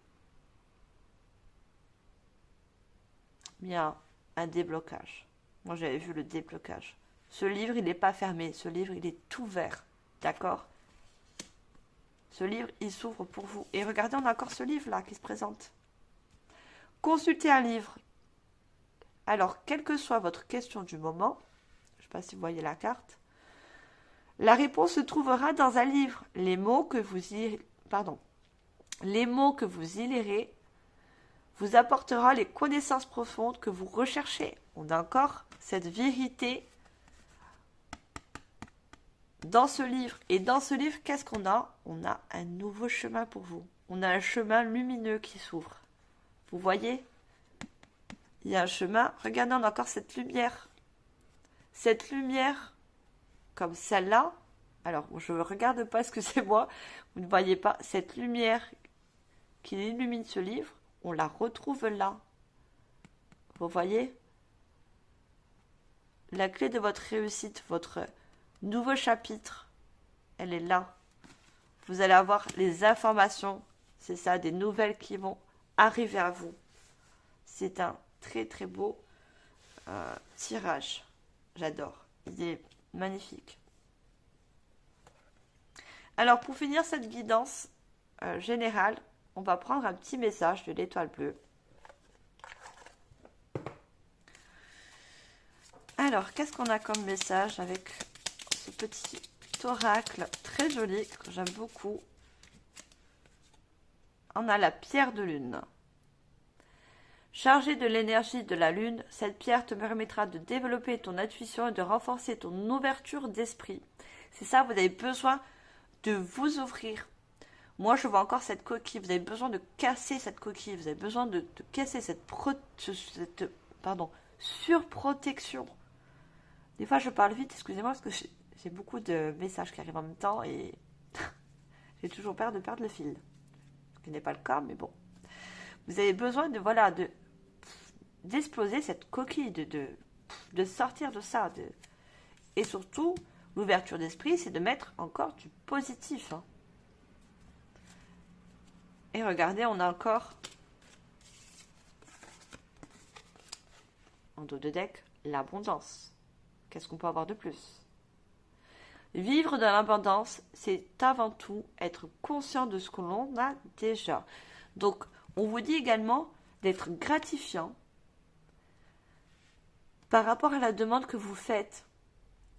Il y a un déblocage. Moi, j'avais vu le déblocage. Ce livre, il n'est pas fermé. Ce livre, il est ouvert. D'accord? Ce livre, il s'ouvre pour vous. Et regardez, on a encore ce livre-là qui se présente. Consultez un livre. Alors, quelle que soit votre question du moment, je ne sais pas si vous voyez la carte, la réponse se trouvera dans un livre. Les mots que vous y lirez vous apportera les connaissances profondes que vous recherchez. On a encore cette vérité dans ce livre. Et dans ce livre, qu'est-ce qu'on a? On a un nouveau chemin pour vous. On a un chemin lumineux qui s'ouvre. Vous voyez? Il y a un chemin. Regardez, on a encore cette lumière. Cette lumière, comme celle-là. Alors, je ne regarde pas ce que c'est moi. Vous ne voyez pas. Cette lumière qui illumine ce livre, on la retrouve là. Vous voyez? La clé de votre réussite, votre nouveau chapitre, elle est là. Vous allez avoir les informations, c'est ça, des nouvelles qui vont arriver à vous. C'est un très très beau tirage. J'adore. Il est magnifique. Alors pour finir cette guidance générale, on va prendre un petit message de l'étoile bleue. Alors, qu'est-ce qu'on a comme message avec ce petit oracle très joli que j'aime beaucoup? On a la pierre de lune. Chargée de l'énergie de la lune, cette pierre te permettra de développer ton intuition et de renforcer ton ouverture d'esprit. C'est ça, vous avez besoin de vous ouvrir. Moi, je vois encore cette coquille. Vous avez besoin de casser cette coquille. Vous avez besoin de casser cette surprotection. Des fois, je parle vite, excusez-moi, parce que j'ai beaucoup de messages qui arrivent en même temps et j'ai toujours peur de perdre le fil. Ce qui n'est pas le cas, mais bon. Vous avez besoin d'exploser cette coquille, de sortir de ça. Et surtout, l'ouverture d'esprit, c'est de mettre encore du positif. Hein. Et regardez, on a encore, en dos de deck, l'abondance. Qu'est-ce qu'on peut avoir de plus? Vivre dans l'abondance, c'est avant tout être conscient de ce que l'on a déjà. Donc, on vous dit également d'être gratifiant par rapport à la demande que vous faites.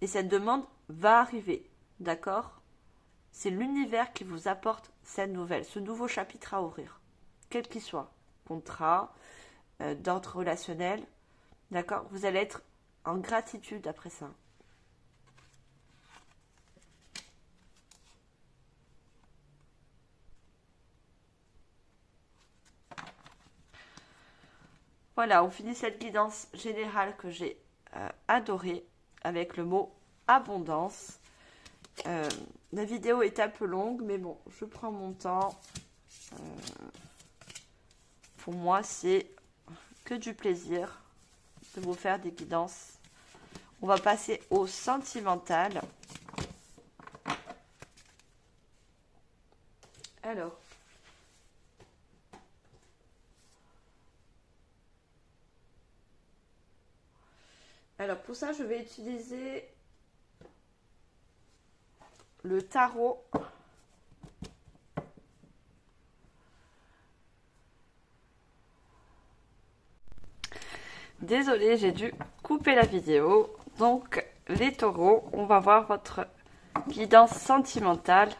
Et cette demande va arriver, d'accord? C'est l'univers qui vous apporte cette nouvelle, ce nouveau chapitre à ouvrir, quel qu'il soit, contrat, d'ordre relationnel, d'accord? Vous allez être en gratitude après ça. Voilà, on finit cette guidance générale que j'ai adorée avec le mot abondance. La vidéo est un peu longue, mais bon, je prends mon temps. Pour moi, c'est que du plaisir de vous faire des guidances. On va passer au sentimental. Alors pour ça, je vais utiliser le tarot. Désolée, j'ai dû couper la vidéo. Donc, les taureaux, on va voir votre guidance sentimentale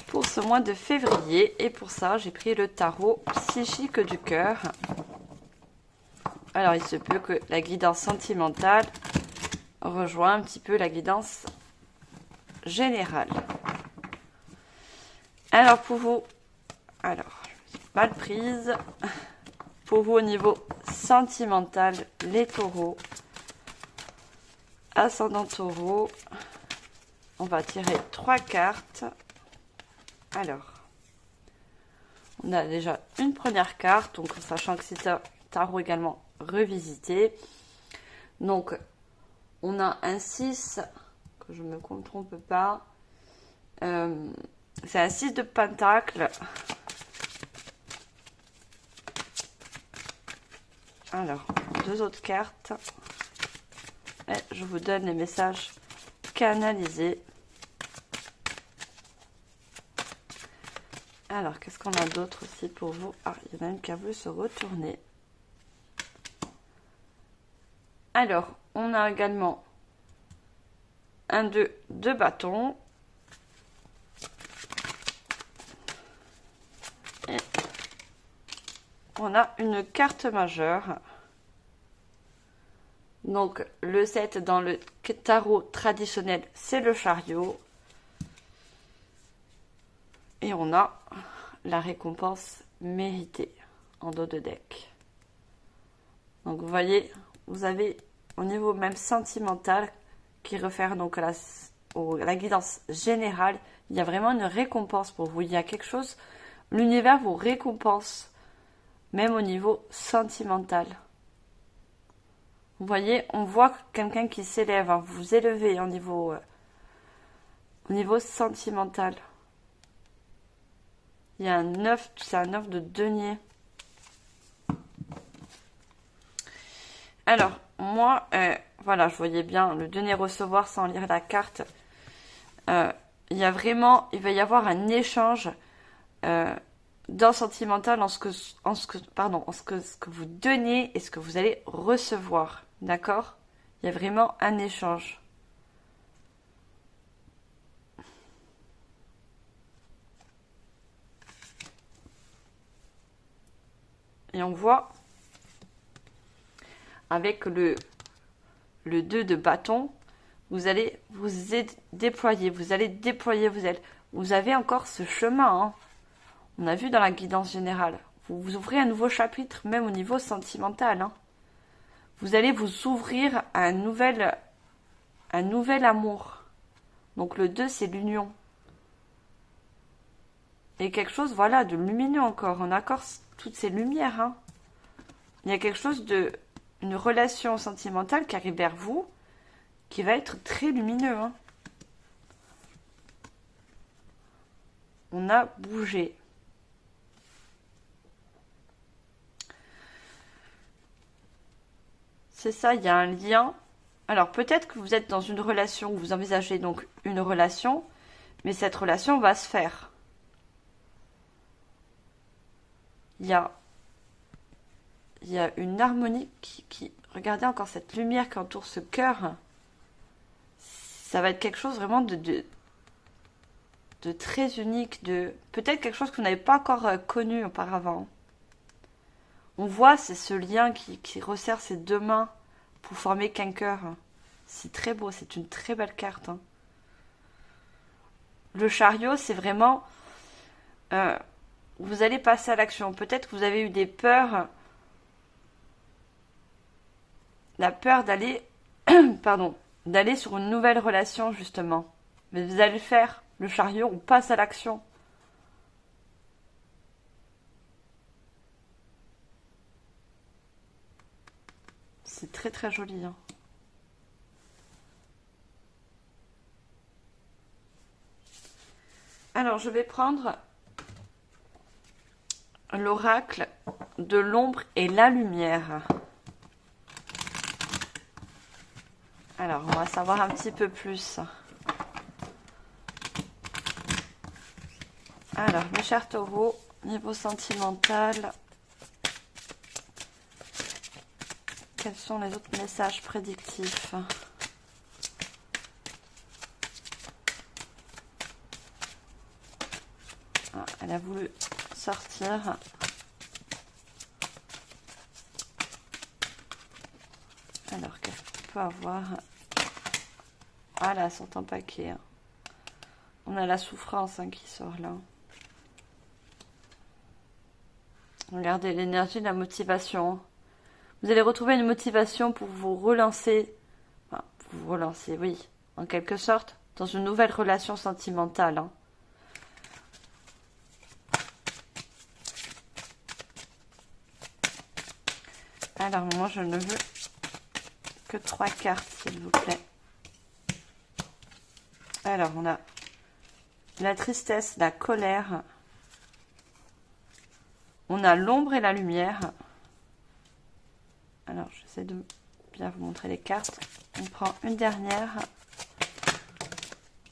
pour ce mois de février. Et pour ça, j'ai pris le tarot psychique du cœur. Alors, il se peut que la guidance sentimentale rejoigne un petit peu la guidance générale. Alors, pour vous, je me suis mal prise. Pour vous, au niveau sentimental, les taureaux, ascendant taureau, on va tirer 3 cartes. Alors, on a déjà une première carte, donc sachant que c'est un tarot également revisité. Donc, on a un 6, que je ne me trompe pas. C'est un 6 de pentacle. Alors, 2 autres cartes. Et je vous donne les messages canalisés. Alors, qu'est-ce qu'on a d'autre aussi pour vous? Ah, il y en a une qui a voulu se retourner. Alors, on a également un 2 de bâton. Et on a une carte majeure. Donc, le 7 dans le tarot traditionnel, c'est le chariot. Et on a la récompense méritée en dos de deck. Donc, vous voyez, vous avez au niveau même sentimental, qui réfère donc à la guidance générale, il y a vraiment une récompense pour vous. Il y a quelque chose, l'univers vous récompense, même au niveau sentimental. Vous voyez, on voit quelqu'un qui s'élève, hein, vous vous élevez au niveau sentimental. Il y a un 9, c'est un 9 de denier. Alors, moi, voilà, je voyais bien le donner recevoir sans lire la carte. Il va y avoir un échange dans sentimental en ce que vous donnez et ce que vous allez recevoir. D'accord? Il y a vraiment un échange. Et on voit avec le 2 de bâton, vous allez vous déployer, vous allez déployer vos ailes. Vous avez encore ce chemin, hein. On a vu dans la guidance générale. Vous ouvrez un nouveau chapitre, même au niveau sentimental, hein. Vous allez vous ouvrir à un nouvel amour. Donc le 2, c'est l'union. Et quelque chose, voilà, de lumineux encore. On a encore toutes ces lumières, hein. Il y a quelque chose une relation sentimentale qui arrive vers vous, qui va être très lumineux, hein. On a bougé. C'est ça, il y a un lien. Alors peut-être que vous êtes dans une relation, vous envisagez donc une relation, mais cette relation va se faire. Il y a une harmonie qui... Regardez encore cette lumière qui entoure ce cœur. Ça va être quelque chose vraiment de très unique, peut-être quelque chose que vous n'avez pas encore connu auparavant. On voit, c'est ce lien qui resserre ses deux mains pour former qu'un cœur. C'est très beau, c'est une très belle carte, hein. Le chariot, c'est vraiment... vous allez passer à l'action. Peut-être que vous avez eu des peurs. La peur d'aller... pardon. D'aller sur une nouvelle relation, justement. Mais vous allez le faire. Le chariot, on passe à l'action. C'est très très joli, hein. Alors, je vais prendre l'oracle de l'ombre et la lumière. Alors, on va savoir un petit peu plus. Alors, mes chers taureaux, niveau sentimental, quels sont les autres messages prédictifs? Ah, elle a voulu sortir. Alors, qu'est-ce qu'on peut avoir? Ah là, sont en paquet, hein. On a la souffrance, hein, qui sort là. Regardez l'énergie, la motivation. Vous allez retrouver une motivation pour vous relancer. Enfin, pour vous relancer, oui. En quelque sorte, dans une nouvelle relation sentimentale, hein. Alors, moi, je ne veux que 3 cartes, s'il vous plaît. Alors, on a la tristesse, la colère. On a l'ombre et la lumière. Alors, j'essaie de bien vous montrer les cartes. On prend une dernière.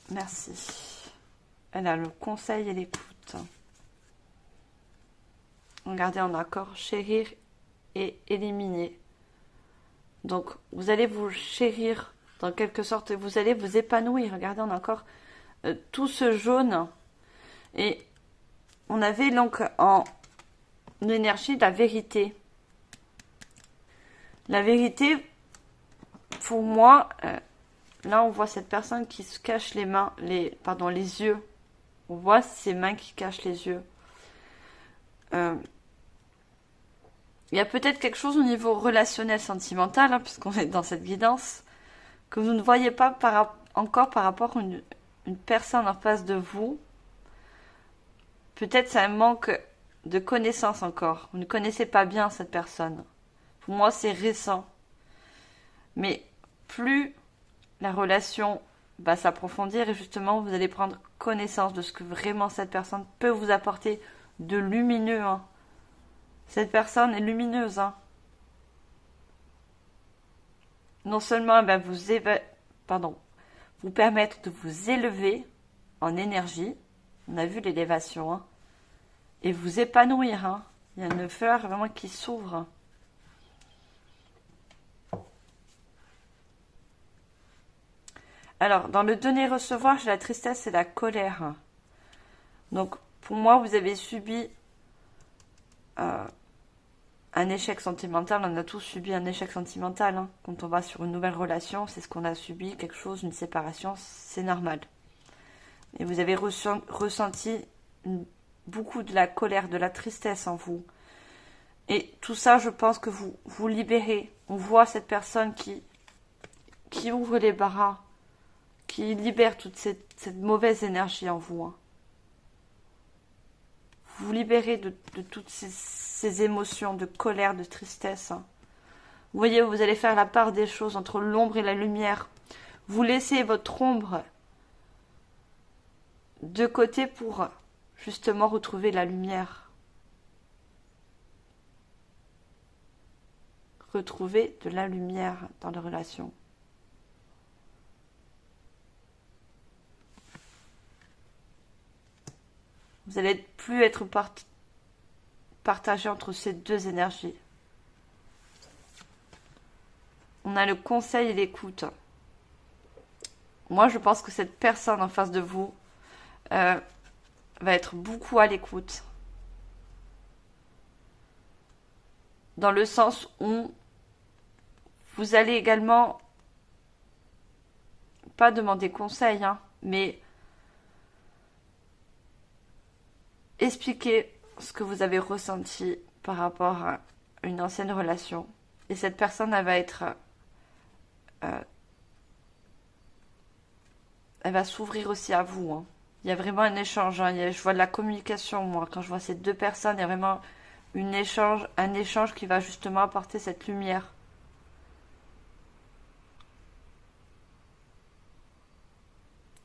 Merci. Elle a le conseil et l'écoute. Regardez, on a encore chérir et éliminer. Donc, vous allez vous chérir dans quelque sorte, vous allez vous épanouir. Regardez, on a encore tout ce jaune. Et on avait donc en énergie de la vérité. La vérité, pour moi, là on voit cette personne qui se cache les mains, les yeux. On voit ses mains qui cachent les yeux. Il y a peut-être quelque chose au niveau relationnel, sentimental, hein, puisqu'on est dans cette guidance, que vous ne voyez pas encore par rapport à une personne en face de vous. Peut-être c'est un manque de connaissance encore. Vous ne connaissez pas bien cette personne. Pour moi, c'est récent. Mais plus la relation va s'approfondir et justement vous allez prendre connaissance de ce que vraiment cette personne peut vous apporter de lumineux. Hein. Cette personne est lumineuse. Hein. Non seulement vous permettre de vous élever en énergie, on a vu l'élévation, hein, et vous épanouir. Hein. Il y a une fleur vraiment qui s'ouvre. Alors, dans le donner-recevoir, j'ai la tristesse et la colère. Donc, pour moi, vous avez subi un échec sentimental. On a tous subi un échec sentimental. Hein. Quand on va sur une nouvelle relation, c'est ce qu'on a subi, quelque chose, une séparation, c'est normal. Et vous avez ressenti beaucoup de la colère, de la tristesse en vous. Et tout ça, je pense que vous libérez. On voit cette personne qui ouvre les bras, qui libère toute cette mauvaise énergie en vous. Hein. Vous libérez de toutes ces émotions de colère, de tristesse. Hein. Vous voyez, vous allez faire la part des choses entre l'ombre et la lumière. Vous laissez votre ombre de côté pour justement retrouver la lumière. Retrouver de la lumière dans les relations. Vous n'allez plus être partagé entre ces deux énergies. On a le conseil et l'écoute. Moi, je pense que cette personne en face de vous va être beaucoup à l'écoute. Dans le sens où vous allez également pas demander conseil, hein, mais expliquer ce que vous avez ressenti par rapport à une ancienne relation. Et cette personne, elle va être... elle va s'ouvrir aussi à vous. Hein. Il y a vraiment un échange. Hein. Je vois de la communication, moi. Quand je vois ces deux personnes, il y a vraiment un échange qui va justement apporter cette lumière.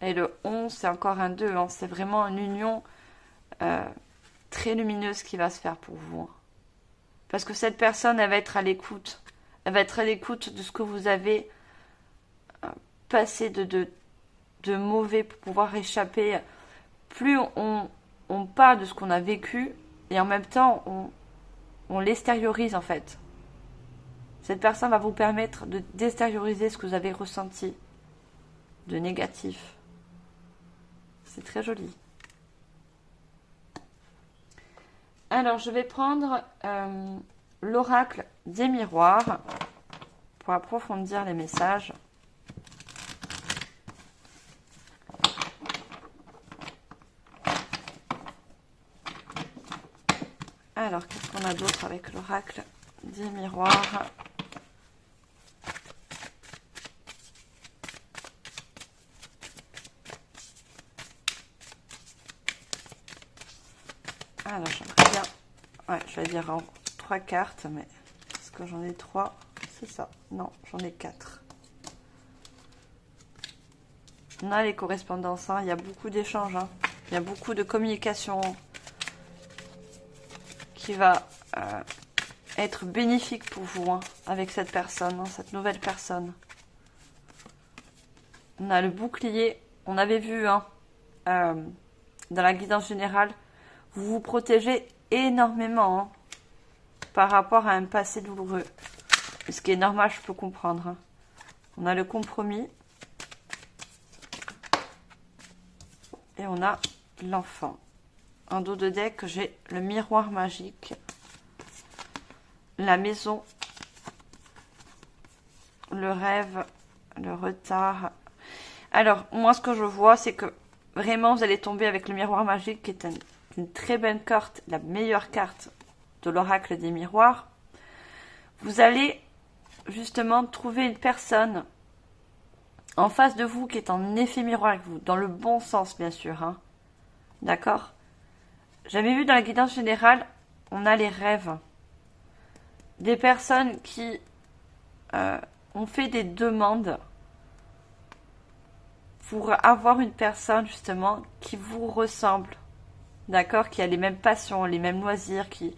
Et le 11, c'est encore un 2. Hein. C'est vraiment une union très lumineuse qui va se faire pour vous. Hein. Parce que cette personne, elle va être à l'écoute. Elle va être à l'écoute de ce que vous avez passé de mauvais pour pouvoir échapper. Plus on parle de ce qu'on a vécu et en même temps, on l'extériorise en fait. Cette personne va vous permettre de d'extérioriser ce que vous avez ressenti de négatif. C'est très joli. Alors, je vais prendre l'oracle des miroirs pour approfondir les messages. Alors, qu'est-ce qu'on a d'autre avec l'oracle des miroirs ? Alors, j'aimerais bien... Ouais, je vais dire en 3 cartes, mais est-ce que j'en ai 3 ? C'est ça. Non, j'en ai 4. On a les correspondances, hein. Il y a beaucoup d'échanges. Hein. Il y a beaucoup de communication qui va être bénéfique pour vous, hein, avec cette personne, hein, cette nouvelle personne. On a le bouclier. On avait vu hein, dans la guidance générale, vous vous protégez énormément hein, par rapport à un passé douloureux. Ce qui est normal, je peux comprendre. Hein. On a le compromis. Et on a l'enfant. En dos de deck, j'ai le miroir magique. La maison. Le rêve. Le retard. Alors, moi, ce que je vois, c'est que vraiment, vous allez tomber avec le miroir magique, qui est une très bonne carte, la meilleure carte de l'oracle des miroirs. Vous allez justement trouver une personne en face de vous qui est en effet miroir avec vous, dans le bon sens bien sûr, hein. D'accord ? J'avais vu dans la guidance générale, on a les rêves. Des personnes qui on fait des demandes pour avoir une personne justement qui vous ressemble, d'accord, qui a les mêmes passions, les mêmes loisirs, qui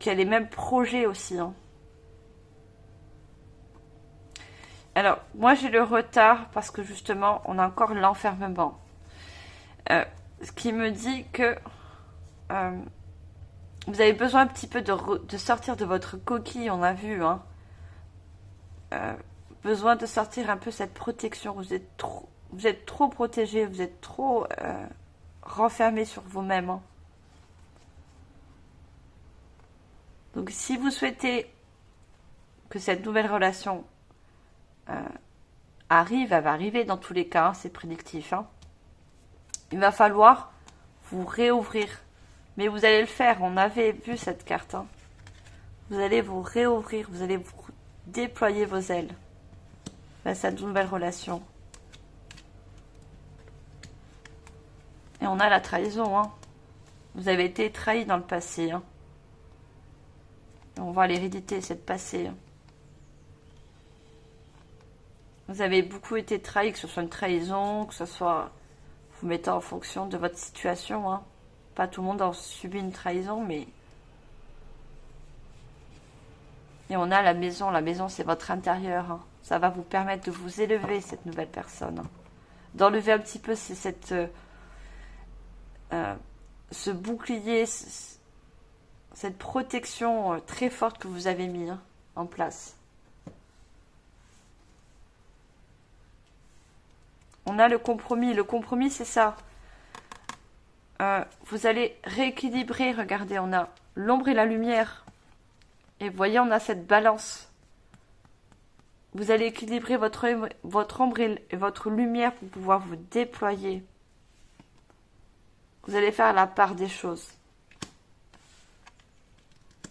a les mêmes projets aussi. Hein. Alors, moi j'ai le retard parce que justement, on a encore l'enfermement. Ce qui me dit que vous avez besoin un petit peu de sortir de votre coquille, on a vu, hein. Besoin de sortir un peu cette protection. Vous êtes trop protégé, vous êtes trop renfermé sur vous-même. Hein. Donc si vous souhaitez que cette nouvelle relation arrive, elle va arriver dans tous les cas, hein, c'est prédictif. Hein. Il va falloir vous réouvrir. Mais vous allez le faire, on avait vu cette carte. Hein. Vous allez vous réouvrir, vous allez vous déployer vos ailes à cette nouvelle relation. Et on a la trahison. Hein. Vous avez été trahi dans le passé. Hein. On voit l'hérédité, c'est le passé. Hein. Vous avez beaucoup été trahi, que ce soit une trahison, que ce soit vous mettez en fonction de votre situation. Hein. Pas tout le monde a subi une trahison, mais... Et on a la maison. La maison, c'est votre intérieur. Hein. Ça va vous permettre de vous élever, cette nouvelle personne. Hein. D'enlever un petit peu cette... ce bouclier, cette protection très forte que vous avez mis hein, en place. On a le compromis. Le compromis, c'est ça. Vous allez rééquilibrer. Regardez, on a l'ombre et la lumière. Et vous voyez, on a cette balance. Vous allez équilibrer votre ombre et votre lumière pour pouvoir vous déployer. Vous allez faire la part des choses.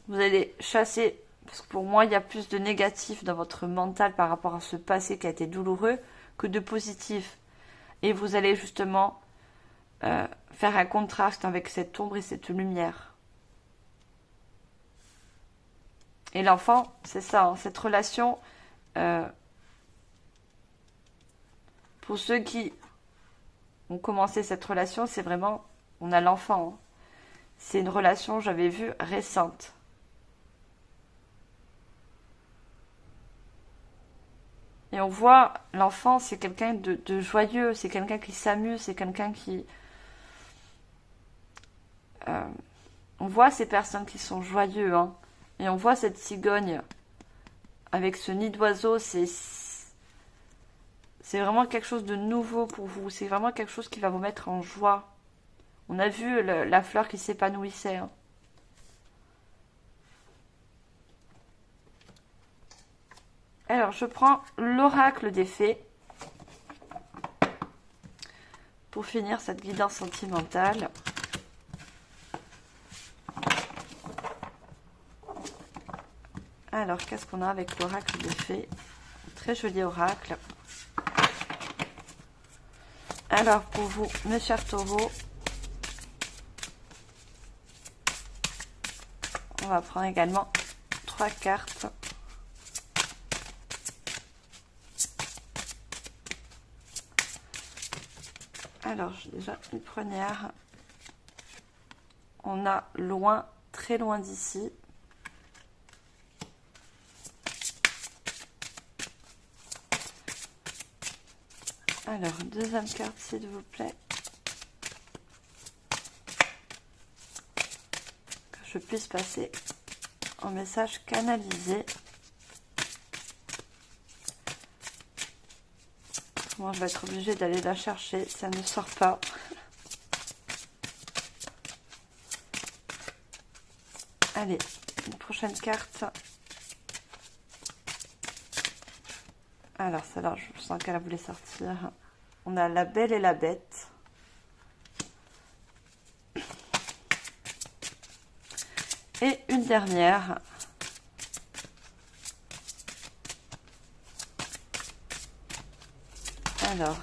Vous allez chasser, parce que pour moi, il y a plus de négatif dans votre mental par rapport à ce passé qui a été douloureux que de positif. Et vous allez justement faire un contraste avec cette ombre et cette lumière. Et l'enfant, c'est ça, hein, cette relation, pour ceux qui ont commencé cette relation, c'est vraiment, on a l'enfant. Hein. C'est une relation, j'avais vu, récente. Et on voit, l'enfant, c'est quelqu'un de joyeux, c'est quelqu'un qui s'amuse, c'est quelqu'un qui... on voit ces personnes qui sont joyeux, hein. Et on voit cette cigogne avec ce nid d'oiseau, c'est vraiment quelque chose de nouveau pour vous. C'est vraiment quelque chose qui va vous mettre en joie. On a vu la fleur qui s'épanouissait. Hein. Alors, je prends l'oracle des fées pour finir cette guidance sentimentale. Alors, qu'est-ce qu'on a avec l'oracle des fées? Très joli oracle. Alors, pour vous, mes chers taureaux, on va prendre également 3 cartes. Alors, j'ai déjà une première. On a loin, très loin d'ici. Alors, deuxième carte, s'il vous plaît. Que je puisse passer en message canalisé. Moi, je vais être obligée d'aller la chercher. Ça ne sort pas. Allez, une prochaine carte. Alors, celle-là, je sens qu'elle voulait sortir. On a la Belle et la Bête. Et une dernière. Alors,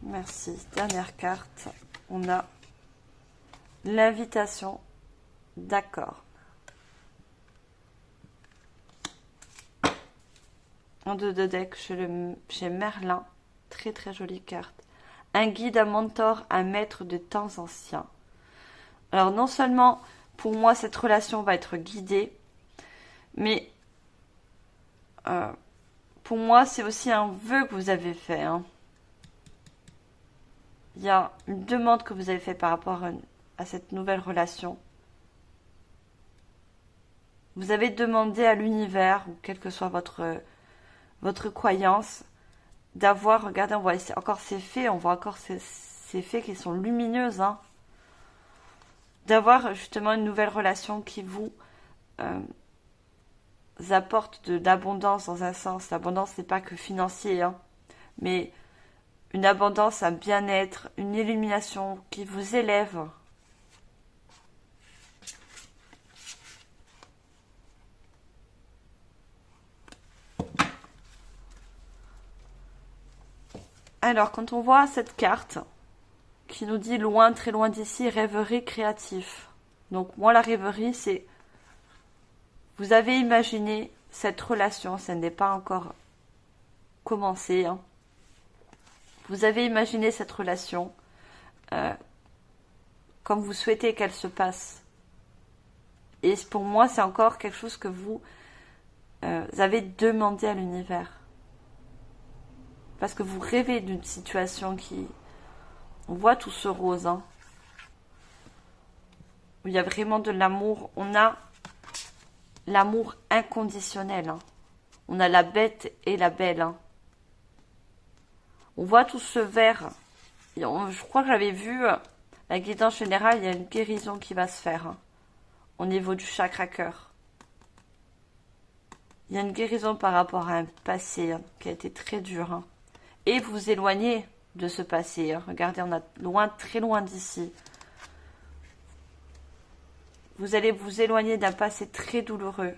merci. Dernière carte. On a l'invitation d'accord. en deux de deck chez Merlin. Très très jolie carte. Un guide, un mentor, un maître de temps anciens. Alors non seulement pour moi cette relation va être guidée, mais pour moi c'est aussi un vœu que vous avez fait. Hein. Il y a une demande que vous avez faite par rapport à cette nouvelle relation. Vous avez demandé à l'univers, ou quelle que soit votre croyance, d'avoir, regardez, on voit encore ces fées, on voit encore ces fées qui sont lumineuses, hein, d'avoir justement une nouvelle relation qui vous apporte de l'abondance dans un sens. L'abondance n'est pas que financier, hein, mais une abondance, un bien-être, une illumination qui vous élève. Alors, quand on voit cette carte qui nous dit loin, très loin d'ici, rêverie créatif. Donc, moi, la rêverie, c'est vous avez imaginé cette relation, ça n'est pas encore commencé. Hein. Vous avez imaginé cette relation comme vous souhaitez qu'elle se passe. Et pour moi, c'est encore quelque chose que vous avez demandé à l'univers. Parce que vous rêvez d'une situation qui... On voit tout ce rose, hein, où il y a vraiment de l'amour. On a l'amour inconditionnel. Hein. On a la bête et la belle. Hein. On voit tout ce vert. Je crois que j'avais vu la guidance générale, il y a une guérison qui va se faire hein, au niveau du chakra cœur. Il y a une guérison par rapport à un passé hein, qui a été très dur. Hein. Et vous vous éloignez de ce passé. Hein. Regardez, on a loin, très loin d'ici. Vous allez vous éloigner d'un passé très douloureux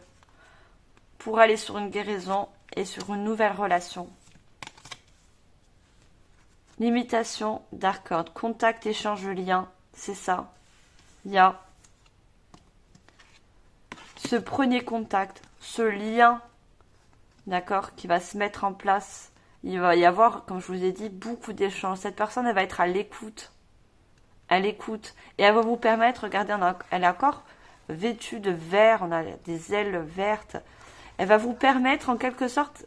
pour aller sur une guérison et sur une nouvelle relation. Limitation d'arcade, contact, échange, lien, c'est ça. Il y a ce premier contact, ce lien, d'accord, qui va se mettre en place. Il va y avoir, comme je vous ai dit, beaucoup d'échanges. Cette personne, elle va être à l'écoute. À l'écoute. Et elle va vous permettre, regardez, elle est encore vêtue de vert, on a des ailes vertes. Elle va vous permettre, en quelque sorte,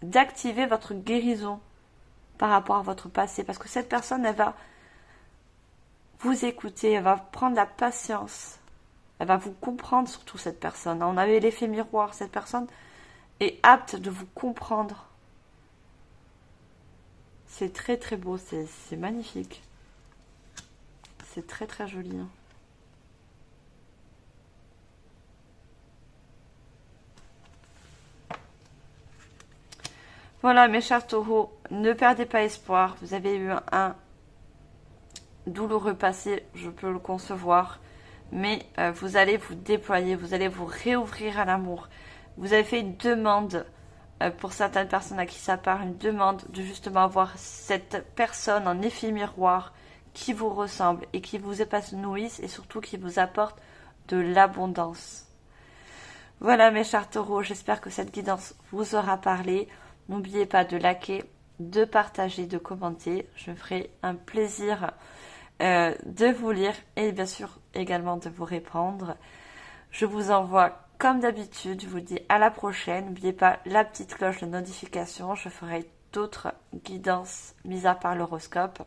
d'activer votre guérison par rapport à votre passé. Parce que cette personne, elle va vous écouter, elle va prendre la patience. Elle va vous comprendre, surtout cette personne. On avait l'effet miroir. Cette personne est apte de vous comprendre. C'est très très beau, c'est magnifique. C'est très très joli. Hein. Voilà mes chers taureaux, ne perdez pas espoir. Vous avez eu un douloureux passé, je peux le concevoir. Mais vous allez vous déployer, vous allez vous réouvrir à l'amour. Vous avez fait une demande pour certaines personnes à qui ça parle, une demande de justement avoir cette personne en effet miroir qui vous ressemble et qui vous épanouisse et surtout qui vous apporte de l'abondance. Voilà mes chers taureaux, j'espère que cette guidance vous aura parlé. N'oubliez pas de liker, de partager, de commenter. Je ferai un plaisir de vous lire et bien sûr également de vous répondre. Je vous envoie comme d'habitude, je vous dis à la prochaine. N'oubliez pas la petite cloche de notification. Je ferai d'autres guidances mis à part l'horoscope.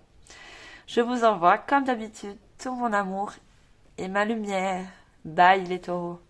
Je vous envoie comme d'habitude tout mon amour et ma lumière. Bye les taureaux.